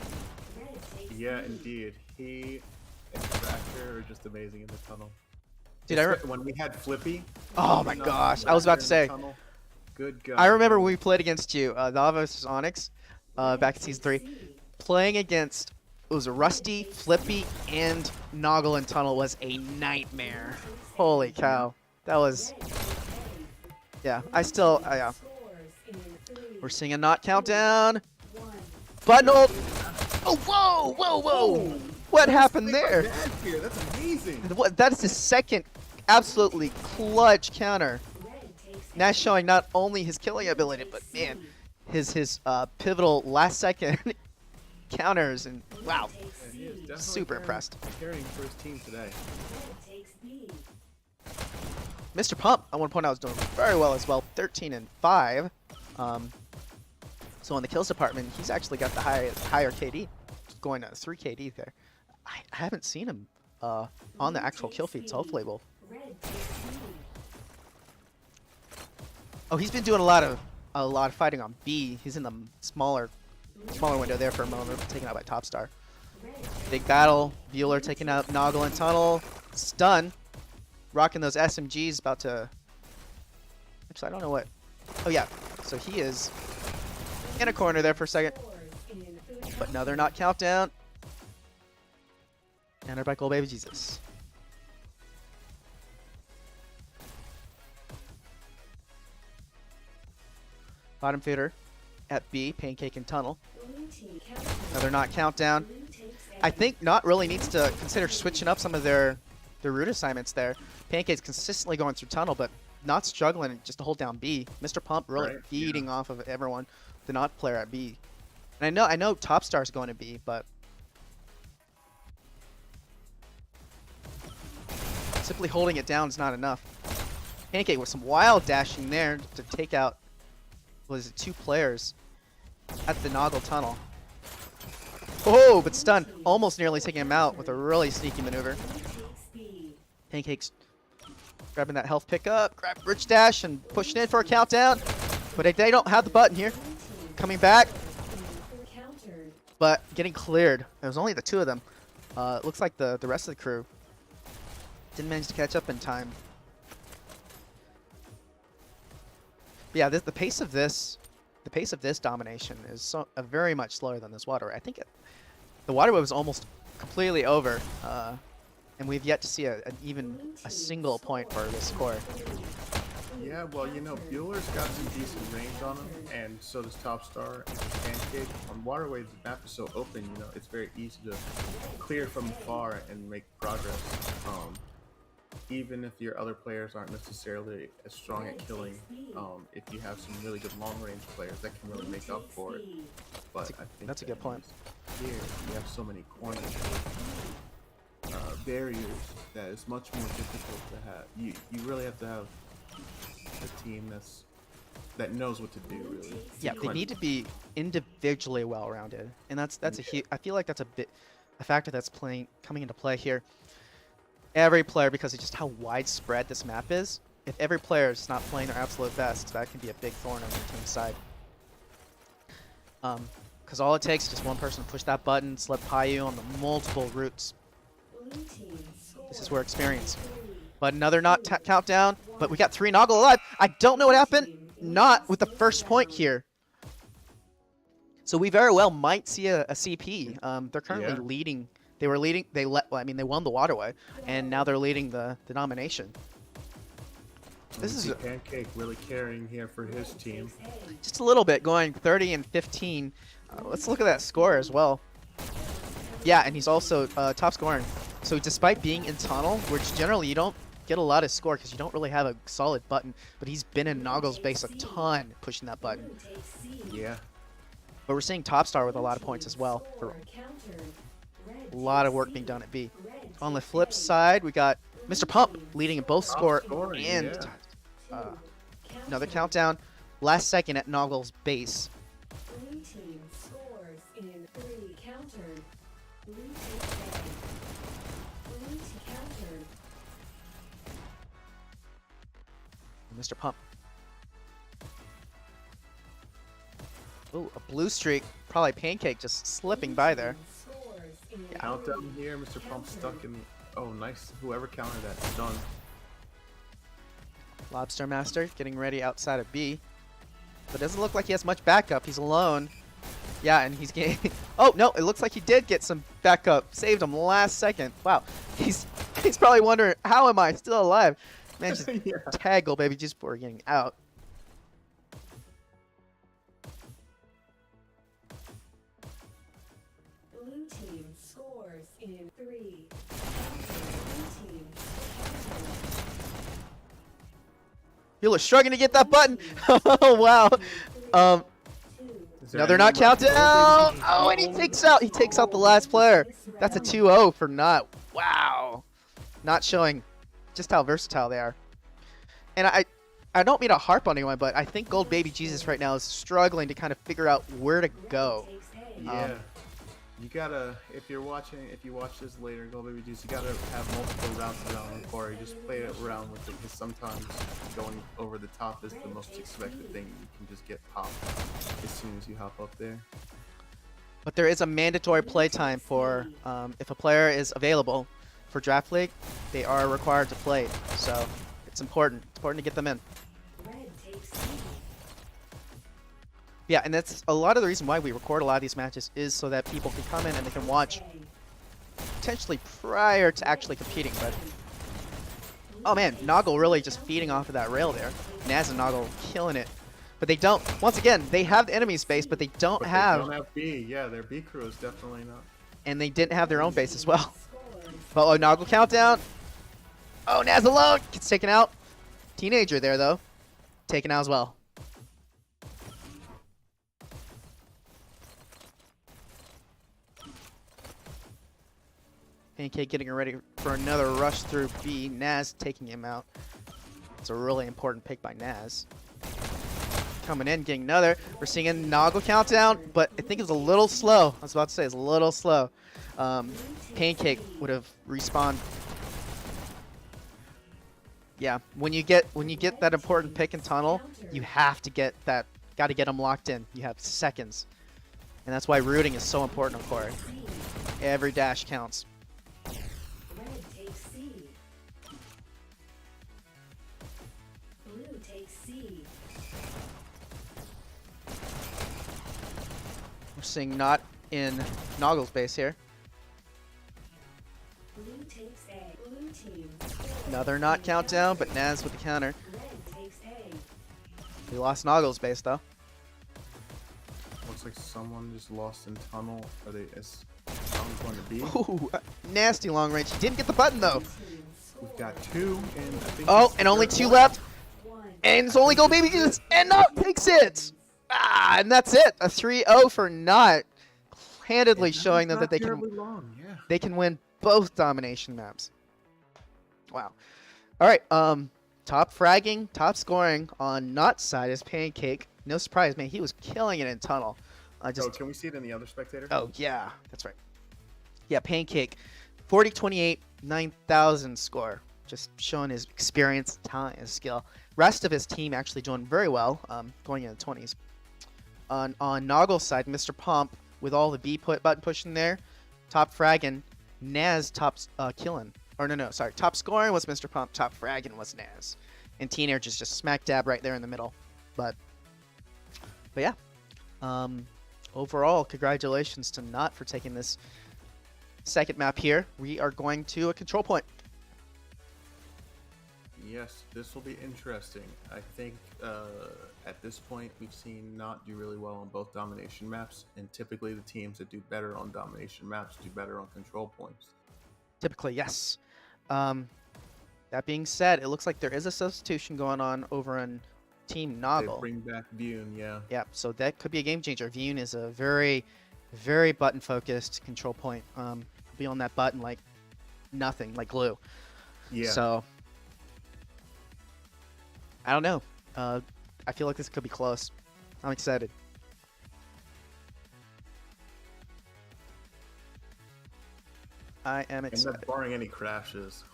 Red takes Yeah, indeed. He and Tractor are just amazing in the tunnel. Dude, When we had Flippy. oh my gosh, I was about to say. Good God. I remember when we played against you, Nava vs Onyx, back in season 3, playing against, it was Rusty, Flippy, and NOGL in tunnel was a nightmare. Holy cow. That was, yeah, I still, yeah. We're seeing a not countdown. Bundled. Oh, whoa, whoa, whoa. What happened there? That's amazing. What? That is his second absolutely clutch counter. Now showing not only his killing ability, but man, his pivotal last second counters, and wow, He is definitely super impressed. Carrying for his team today. Mr. Pump, I want to point out, is doing very well as well, 13 and 5. So in the kills department, he's actually got the higher KD, going to 3 KD there. I haven't seen him on the actual kill feed, so hopefully we'll. Oh, he's been doing a lot of fighting on B. He's in the smaller window there for a moment, taken out by Topstar. Big battle. Bueller taking out NOGL in tunnel. Stun. Rocking those SMGs, about to. Actually, I don't know what. Oh yeah. So he is in a corner there for a second. But no, they're not countdown. Countered by Gold Baby Jesus. Bottom feeder at B, Pancake and Tunnel. Another not countdown. I think Not really needs to consider switching up some of their route assignments there. Pancake's consistently going through Tunnel, but not struggling just to hold down B. Mr. Pump really feeding off of everyone, the Not player at B. And I know Topstar's going to B, but simply holding it down is not enough. Pancake with some wild dashing there to take out, was it 2 players at the NOGL tunnel. Oh, but stun, almost nearly taking him out with a really sneaky maneuver. Pancake's grabbing that health pickup, grab Rich Dash and pushing in for a countdown. But they don't have the button here. Coming back, but getting cleared. It was only the 2 of them. It looks like the rest of the crew didn't manage to catch up in time. But yeah, the pace of this domination is very much slower than this Waterway. I think the Waterway was almost completely over, and we've yet to see even a single point for this core. Yeah, well, you know, Bueller's got some decent range on him, and so does Topstar and Pancake. On Waterway, the map is so open, you know, it's very easy to clear from afar and make progress. Even if your other players aren't necessarily as strong at killing, if you have some really good long-range players, that can really make up for it. But I think That's a good point. Here, you have so many corners, barriers, that is much more difficult to have. You really have to have a team that knows what to do, really. Yeah, they need to be individually well-rounded, and that's a huge. I feel like that's a factor that's coming into play here. Every player, because of just how widespread this map is, if every player is not playing their absolute best, that can be a big thorn on your team's side. Because all it takes is just one person to push that button, select Payu on the multiple routes. This is where experience. But another not countdown. But we got 3 NOGL alive. I don't know what happened. Not with the first point here. So we very well might see a CP. They're currently leading. They were leading. They won the Waterway, and now they're leading the nomination. This is Pancake really carrying here for his team. Just a little bit, going 30 and 15. Let's look at that score as well. Yeah, and he's also top scoring. So despite being in tunnel, which generally you don't get a lot of score because you don't really have a solid button, but he's been in NOGL's base a ton pushing that button. Yeah. But we're seeing top star with a lot of points as well. For a lot of work being done at B. On the flip side, we got Mr. Pump leading in both score and another countdown. Last second at NOGL's base. Blue team scores in 3 countered. Blue takes A. Blue to countered. Mr. Pump. Ooh, a blue streak. Probably Pancake just slipping by there. Countdown here. Mr. Pump stuck in. Oh, nice. Whoever countered that stun. Lobster Master getting ready outside of B. But it doesn't look like he has much backup. He's alone. Yeah, and he's getting... Oh, no, it looks like he did get some backup. Saved him last second. Wow. He's probably wondering, how am I still alive? Man, just tag Gold Baby just before getting out. Blue team scores in 3. Blue team countered. You're struggling to get that button. Oh, wow. No, they're not countdown. Oh, and he takes out the last player. That's a 2-0 for Not. Wow. Not showing just how versatile they are. And I don't mean to harp on anyone, but I think Gold Baby Jesus right now is struggling to kind of figure out where to go. Yeah. You gotta, if you watch this later, Gold Baby Jesus, you gotta have multiple routes around on Quarry. Just play it around with it, because sometimes going over the top is the most expected thing. You can just get popped as soon as you hop up there. But there is a mandatory playtime for, if a player is available for Draft League, they are required to play. So it's important. It's important to get them in. Yeah, and that's a lot of the reason why we record a lot of these matches is so that people can come in and they can watch potentially prior to actually competing. But oh man, NOGL really just feeding off of that rail there. Naz and NOGL killing it. But they don't, once again, they have the enemy space, but they don't have... They don't have B. Yeah, their B crew is definitely not. And they didn't have their own base as well. But oh, NOGL countdown. Oh, Naz alone gets taken out. Teenager there though, taken out as well. Pancake getting ready for another rush through B. Naz taking him out. It's a really important pick by Naz. Coming in, getting another. We're seeing a NOGL countdown, but I think it's a little slow. I was about to say it's a little slow. Pancake would have respawned. Yeah, when you get that important pick in tunnel, you have to get that. Got to get them locked in. You have seconds, and that's why rooting is so important on Quarry. Every dash counts. We're seeing Not in NOGL's base here. Another Not countdown, but Naz with the counter. We lost NOGL's base though. Looks like someone just lost in tunnel. Are they? Is someone going to be? Ooh, nasty long range. He didn't get the button though. We've got 2, and I think. Oh, and only 2 left. And it's only Gold Baby Jesus, and Not takes it. Ah, and that's it. A 3-0 for Not. Handedly showing them that they can win both domination maps. Wow. All right. Top fragging, top scoring on Not's side is Pancake. No surprise, man. He was killing it in tunnel. Oh, can we see it in the other spectator? Oh yeah, that's right. Yeah, Pancake, 40-28, 9,000 score. just showing his experience, talent, and skill. Rest of his team actually doing very well, going in the 20s. On NOGL's side, Mr. Pomp with all the button pushing there, top fragging, Naz top killing. Or no, sorry, top scoring was Mr. Pomp, top fragging was Naz, and Teenage is just smack dab right there in the middle. But yeah, overall, congratulations to Not for taking this second map here. We are going to a control point. Yes, this will be interesting. I think at this point we've seen Not do really well on both domination maps, and typically the teams that do better on domination maps do better on control points. Typically, yes. That being said, it looks like there is a substitution going on over on Team They NOGL. bring back Bune, yeah. Yeah, so that could be a game changer. Vune is a very, very button-focused control point. Be on that button like nothing, like glue. Yeah. So, I don't know. I feel like this could be close. I'm excited. I am and excited. that's barring any crashes.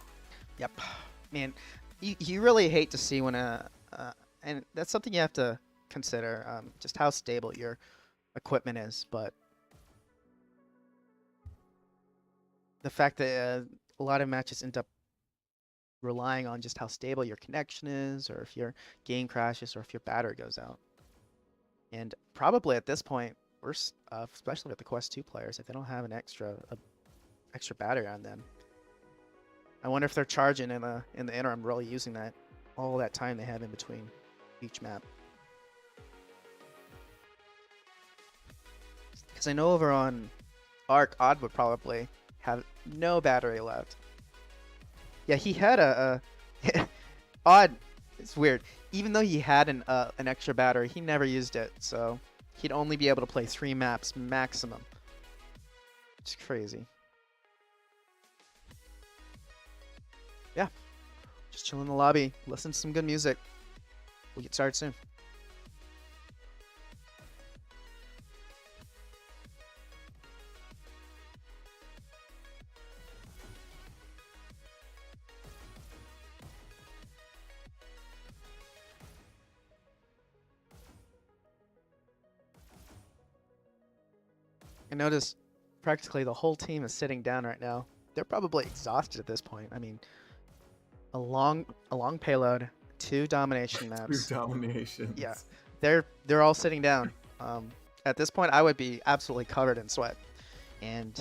Yep, man, you really hate to see when and that's something you have to consider, just how stable your equipment is. But the fact that a lot of matches end up relying on just how stable your connection is, or if your game crashes, or if your battery goes out. And probably at this point, especially with the Quest 2 players, if they don't have an extra battery on them, I wonder if they're charging in the interim, really using that all that time they have in between each map. Because I know over on Arc, Odd would probably have no battery left. Yeah, he had Odd. It's weird. Even though he had an extra battery, he never used it, so he'd only be able to play 3 maps maximum. It's crazy. Yeah, just chill in the lobby, listen to some good music. We'll get started soon. I noticed practically the whole team is sitting down right now. They're probably exhausted at this point. I mean, a long payload, 2 domination maps. 2 dominations. Yeah, they're all sitting down. At this point, I would be absolutely covered in sweat, and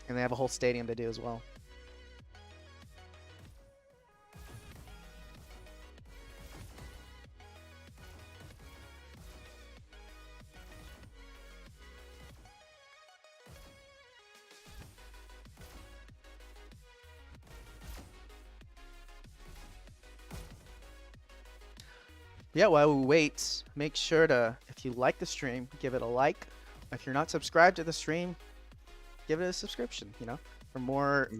they have a whole stadium to do as well. Yeah, while we wait, make sure to, if you like the stream, give it a like. If you're not subscribed to the stream, give it a subscription, for more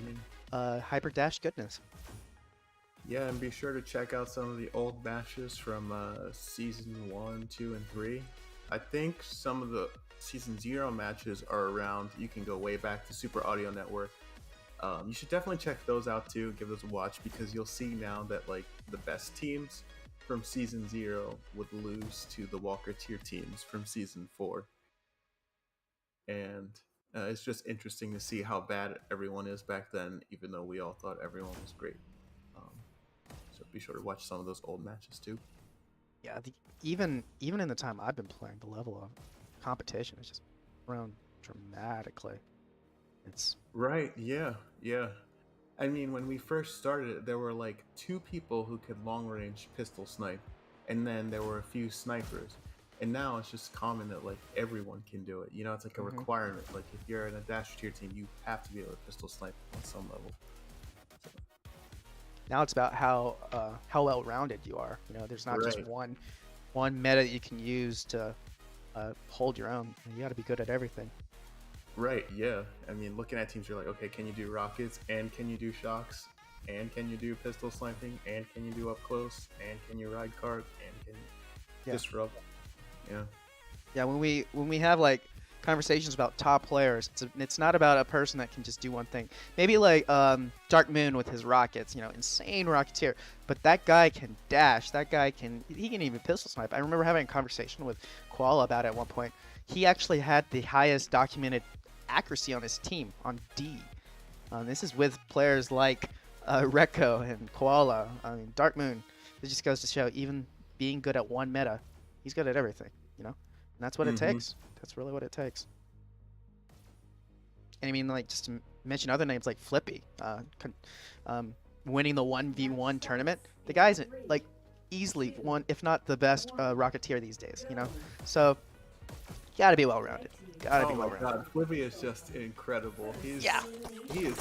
Hyperdash goodness. Yeah, and be sure to check out some of the old matches from Season 1, 2, and 3. I think some of the Season 0 matches are around. You can go way back to Super Audio Network. You should definitely check those out too, give those a watch, because you'll see now that like the best teams from Season 0 would lose to the Walker tier teams from Season 4. And it's just interesting to see how bad everyone is back then, even though we all thought everyone was great. So be sure to watch some of those old matches too. Yeah, even in the time I've been playing, the level of competition has just grown dramatically. It's Right, yeah. I mean, when we first started, there were like 2 people who could long-range pistol snipe, and then there were a few snipers. And now it's just common that like everyone can do it. It's like a requirement. Like if you're in a Dash tier team, you have to be able to pistol snipe on some level. now it's about how well-rounded you are. There's not just Right. one meta that you can use to hold your own. You got to be good at everything. Right, yeah. I mean, looking at teams, you're like, okay, can you do rockets, and can you do shocks, and can you do pistol sniping, and can you do up close, and can you ride cart, and can you disrupt? Yeah. Yeah, when we have like conversations about top players, it's not about a person that can just do one thing. Maybe like Dark Moon with his rockets, you know, insane rocketeer. But that guy can dash. That guy he can even pistol snipe. I remember having a conversation with Koala about it at one point. He actually had the highest documented accuracy on his team on D. This is with players like Rekko and Koala. I mean, Dark Moon. It just goes to show, even being good at one meta, he's good at everything, you know? And that's what it takes. That's really what it takes. And I mean, like, just to mention other names like Flippy, winning the 1v1 tournament. The guy's, like, easily one, if not the best Rocketeer these days, you know? So, gotta be well-rounded. Gotta be well-rounded. God, Flippy is just incredible. He is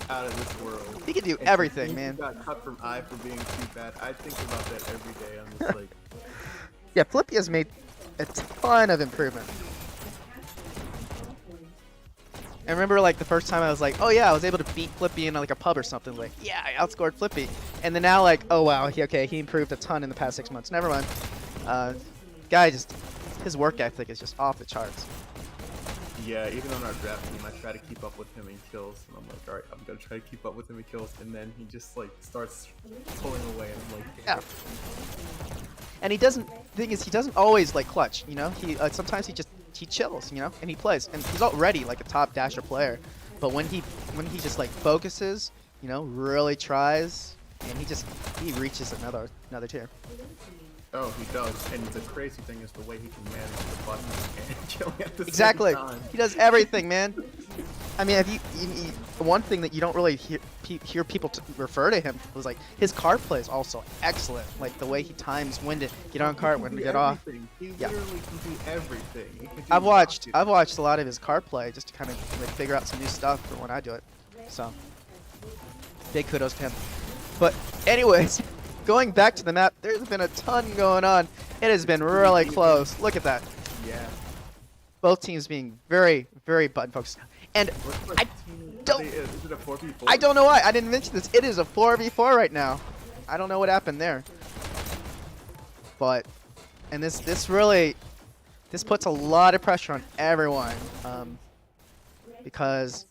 out of this world. He can do everything, man. He got cut from I for being too bad. I think about that every day. I'm just like... Yeah, Flippy has made a ton of improvement. I remember, like, the first time I was like, oh yeah, I was able to beat Flippy in like a pub or something. Like, yeah, I outscored Flippy. And then now, like, oh wow, he improved a ton in the past 6 months. Never mind. Guy just, his work ethic is just off the charts. Yeah, even on our draft team, I try to keep up with him in kills, and I'm like, all right, I'm gonna try to keep up with him in kills, and then he just like starts pulling away, and I'm like, yeah. And he doesn't. Thing is, he doesn't always like clutch. You know, he sometimes he chills. You know, and he plays, and he's already like a top dasher player. But when he just like focuses, you know, really tries, and he reaches another tier. Oh, he does, and the crazy thing is the way he can manage the buttons and killing at the Exactly. same time. He does everything, man. I mean, one thing that you don't really hear people refer to him was like his card play is also excellent. Like the way he times when to get on cart, when to get off. He literally can do everything. He can do I've watched a lot of his card play just to kind of like figure out some new stuff for when I do it. So big kudos to him. But anyways. Going back to the map, there's been a ton going on. It has been really close. Look at that. Yeah. Both teams being very, very button focused. And I don't. Is it a 4v4? I don't know why. I didn't mention this. It is a 4v4 right now. I don't know what happened there. But, and this puts a lot of pressure on everyone. Because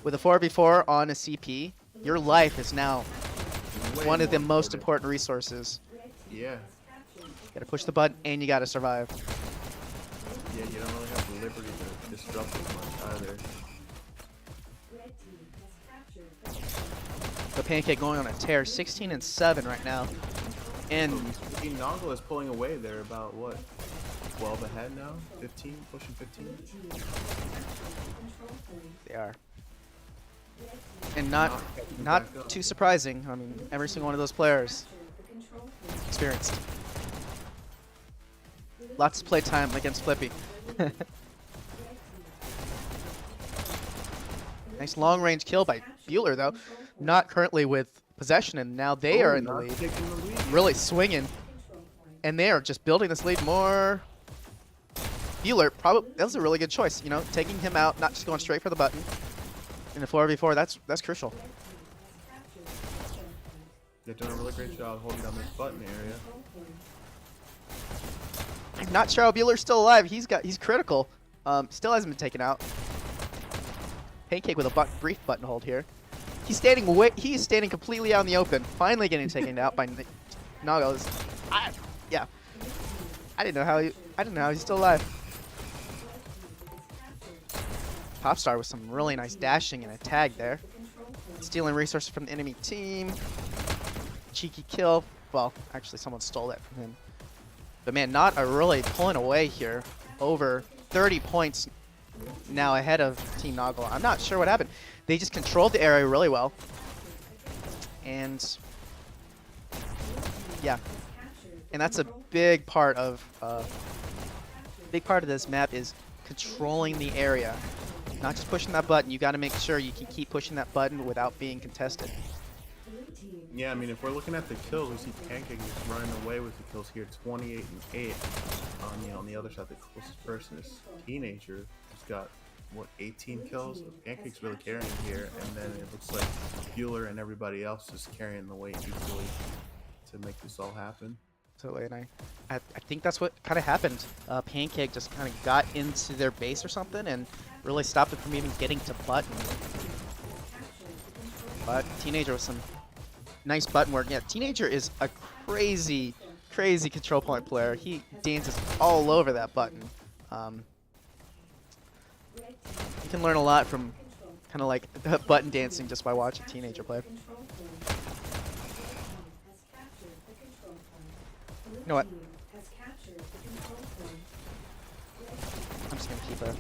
with a 4v4 on a CP, your life is now one of the most important resources. Yeah. You gotta push the button and you gotta survive. Yeah, you don't really have the liberty to disrupt as much either. The Pancake going on a tear, 16-7 right now. And NOGL is pulling away there about what? 12 ahead now? 15? Pushing 15? They are. And not too surprising. I mean, every single one of those players experienced. Lots of play time against Flippy. Nice long range kill by Bueller though. Not currently with possession, and now they are in the lead. Really swinging. And they are just building this lead more. Bueller, probably, that was a really good choice. You know, taking him out, not just going straight for the button. In the 4v4, that's crucial. They're doing a really great job holding down this button area. I'm not sure how Bueller's still alive. He's critical. Still hasn't been taken out. Pancake with a brief button hold here. He's standing completely out in the open. Finally getting taken out by NOGL. Yeah. I didn't know how he's still alive. Popstar with some really nice dashing and a tag there. Stealing resources from the enemy team. Cheeky kill. Well, actually someone stole that from him. But man, not really pulling away here. Over 30 points now ahead of Team NOGL. I'm not sure what happened. They just controlled the area really well. And yeah. And that's a big part of this map is controlling the area. Not just pushing that button, you got to make sure you can keep pushing that button without being contested. Yeah, I mean, if we're looking at the kills, we see Pancake is running away with the kills here, 28 and 8. On the other side, the closest person is Teenager, who's got, what, 18 kills? Pancake's really carrying here, and then it looks like Bueller and everybody else is carrying the weight equally to make this all happen. Absolutely, and I think that's what kind of happened. Pancake just kind of got into their base or something and really stopped it from even getting to button. But Teenager with some nice button work. Yeah, Teenager is a crazy control point player. He dances all over that button. You can learn a lot from kind of like button dancing just by watching Teenager play. You know what? I'm just gonna keep a.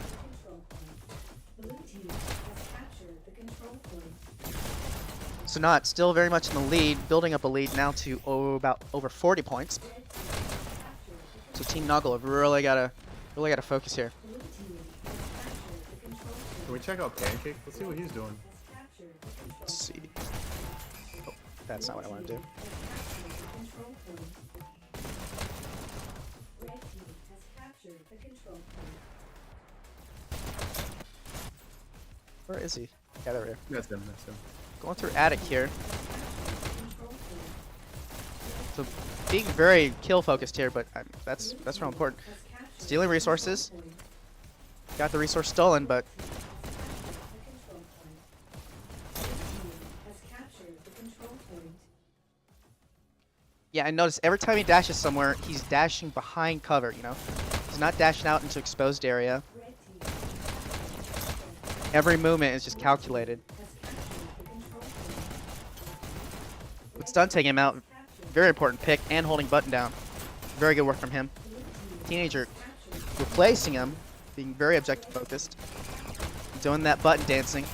So not still very much in the lead, building up a lead now to about over 40 points. So Team NOGL have really gotta focus here. Can we check out Pancake? Let's see what he's doing. Let's see. Oh, that's not what I want to do. Where is he? Yeah, there we are. That's him. That's him. Going through attic here. So being very kill focused here, but that's real important. Stealing resources. Got the resource stolen, but yeah, I notice every time he dashes somewhere, he's dashing behind cover, you know? He's not dashing out into exposed area. Every movement is just calculated. With stun taking him out, very important pick, and holding button down. Very good work from him. Teenager replacing him, being very objective focused. Doing that button dancing.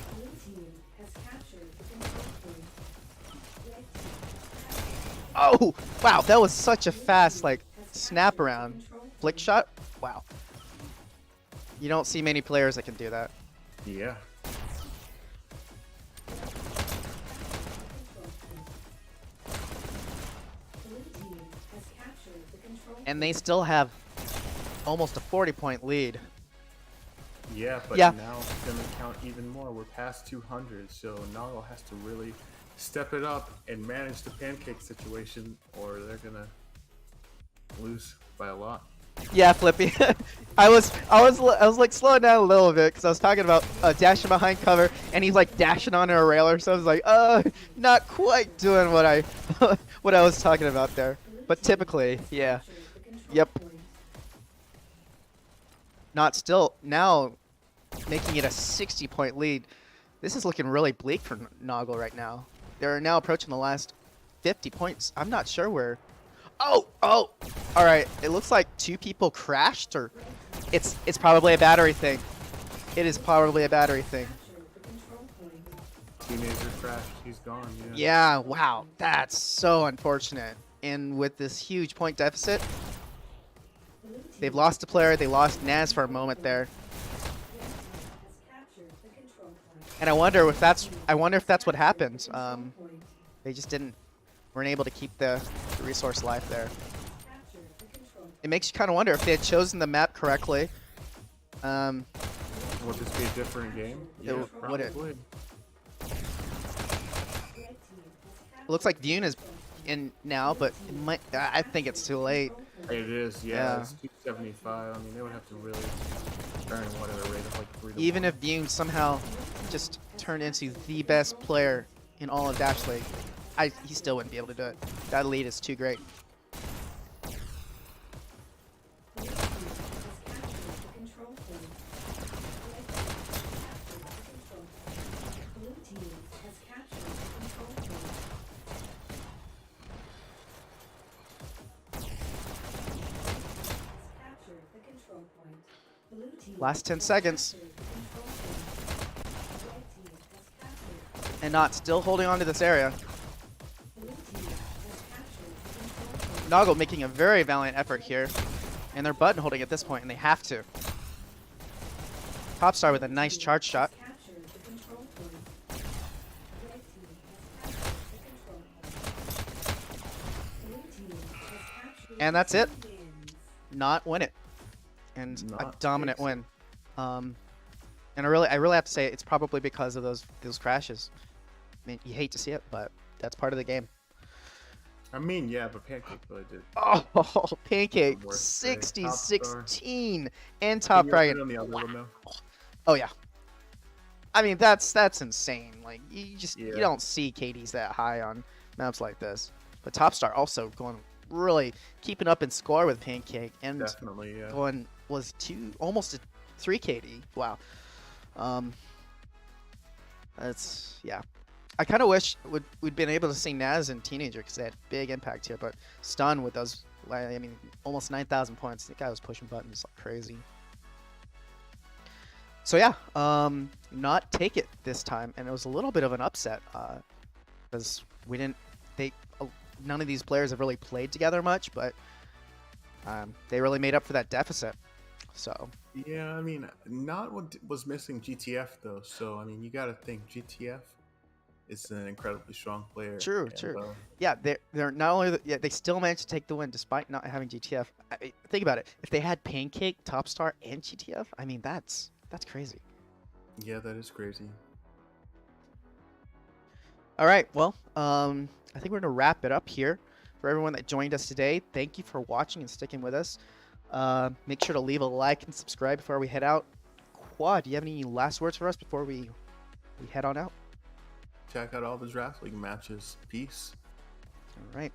Oh, wow, that was such a fast, like, snap around. Flick shot? Wow. You don't see many players that can do that. Yeah. And they still have almost a 40-point lead. Yeah, but Yeah. now it's going to count even more. We're past 200, so NOGL has to really step it up and manage the Pancake situation, or they're going to lose by a lot. Yeah, Flippy. I was like slowing down a little bit because I was talking about dashing behind cover, and he's like dashing onto a railer. So I was like, not quite doing what I what I was talking about there. But typically, yeah, yep. Not still now, making it a 60-point lead. This is looking really bleak for NOGL right now. They're now approaching the last 50 points. I'm not sure where. Oh! All right. It looks like two people crashed, or it's probably a battery thing. It is probably a battery thing. Teenager crashed. He's gone. Yeah. Yeah. Wow. That's so unfortunate. And with this huge point deficit, they've lost a player. They lost Naz for a moment there. And I wonder if that's what happened. They just weren't able to keep the resource alive there. It makes you kind of wonder if they had chosen the map correctly. Would this be a different game? Yeah, would it? probably. It looks like Dune is in now, but it might. I think it's too late. It is, yeah. It's 275. I mean, they would have to really turn what at a rate of like 3 to Even 1. if Dune somehow just turned into the best player in all of Dash League, he still wouldn't be able to do it. That lead is too great. Last 10 seconds. And not still holding on to this area. NOGL making a very valiant effort here. And they're button holding at this point, and they have to. Topstar with a nice charge shot. And that's it. Not win it. And a dominant win. And I really have to say it's probably because of those crashes. I mean, you hate to see it, but that's part of the game. I mean, yeah, but Pancake really did. Oh, Pancake, Worst day. 60, Top star. 16, and Can top you bracket. open on the other one though? Oh yeah. I mean that's insane. Like you Yeah. don't see KDs that high on maps like this. But top star also going really keeping up in score with Pancake and Definitely, yeah. going was almost a 3 KD. Wow. That's yeah. I kind of wish we'd been able to see Naz and Teenager because they had big impact here, but Stun with those, I mean, almost 9,000 points. The guy was pushing buttons like crazy. So yeah, not take it this time, and it was a little bit of an upset because none of these players have really played together much, but they really made up for that deficit. So Yeah, I mean, not what was missing GTF though. So I mean, you got to think GTF is an incredibly strong player. True, and, true. Yeah, they're not only they still managed to take the win despite not having GTF. Think about it. If they had Pancake, Top Star, and GTF, I mean that's crazy. Yeah, that is crazy. All right, well, I think we're gonna wrap it up here. For everyone that joined us today, thank you for watching and sticking with us. Make sure to leave a like and subscribe before we head out. Quad, do you have any last words for us before we head on out? Check out all the Draft League matches. Peace. All right.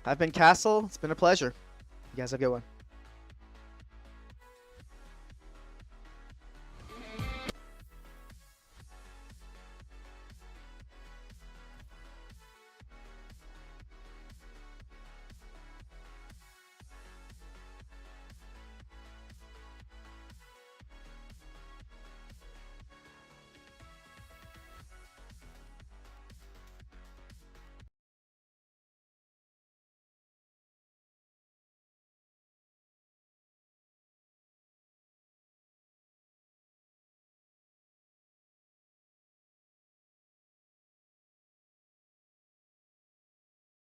I've been Kastle. It's been a pleasure. You guys have a good one.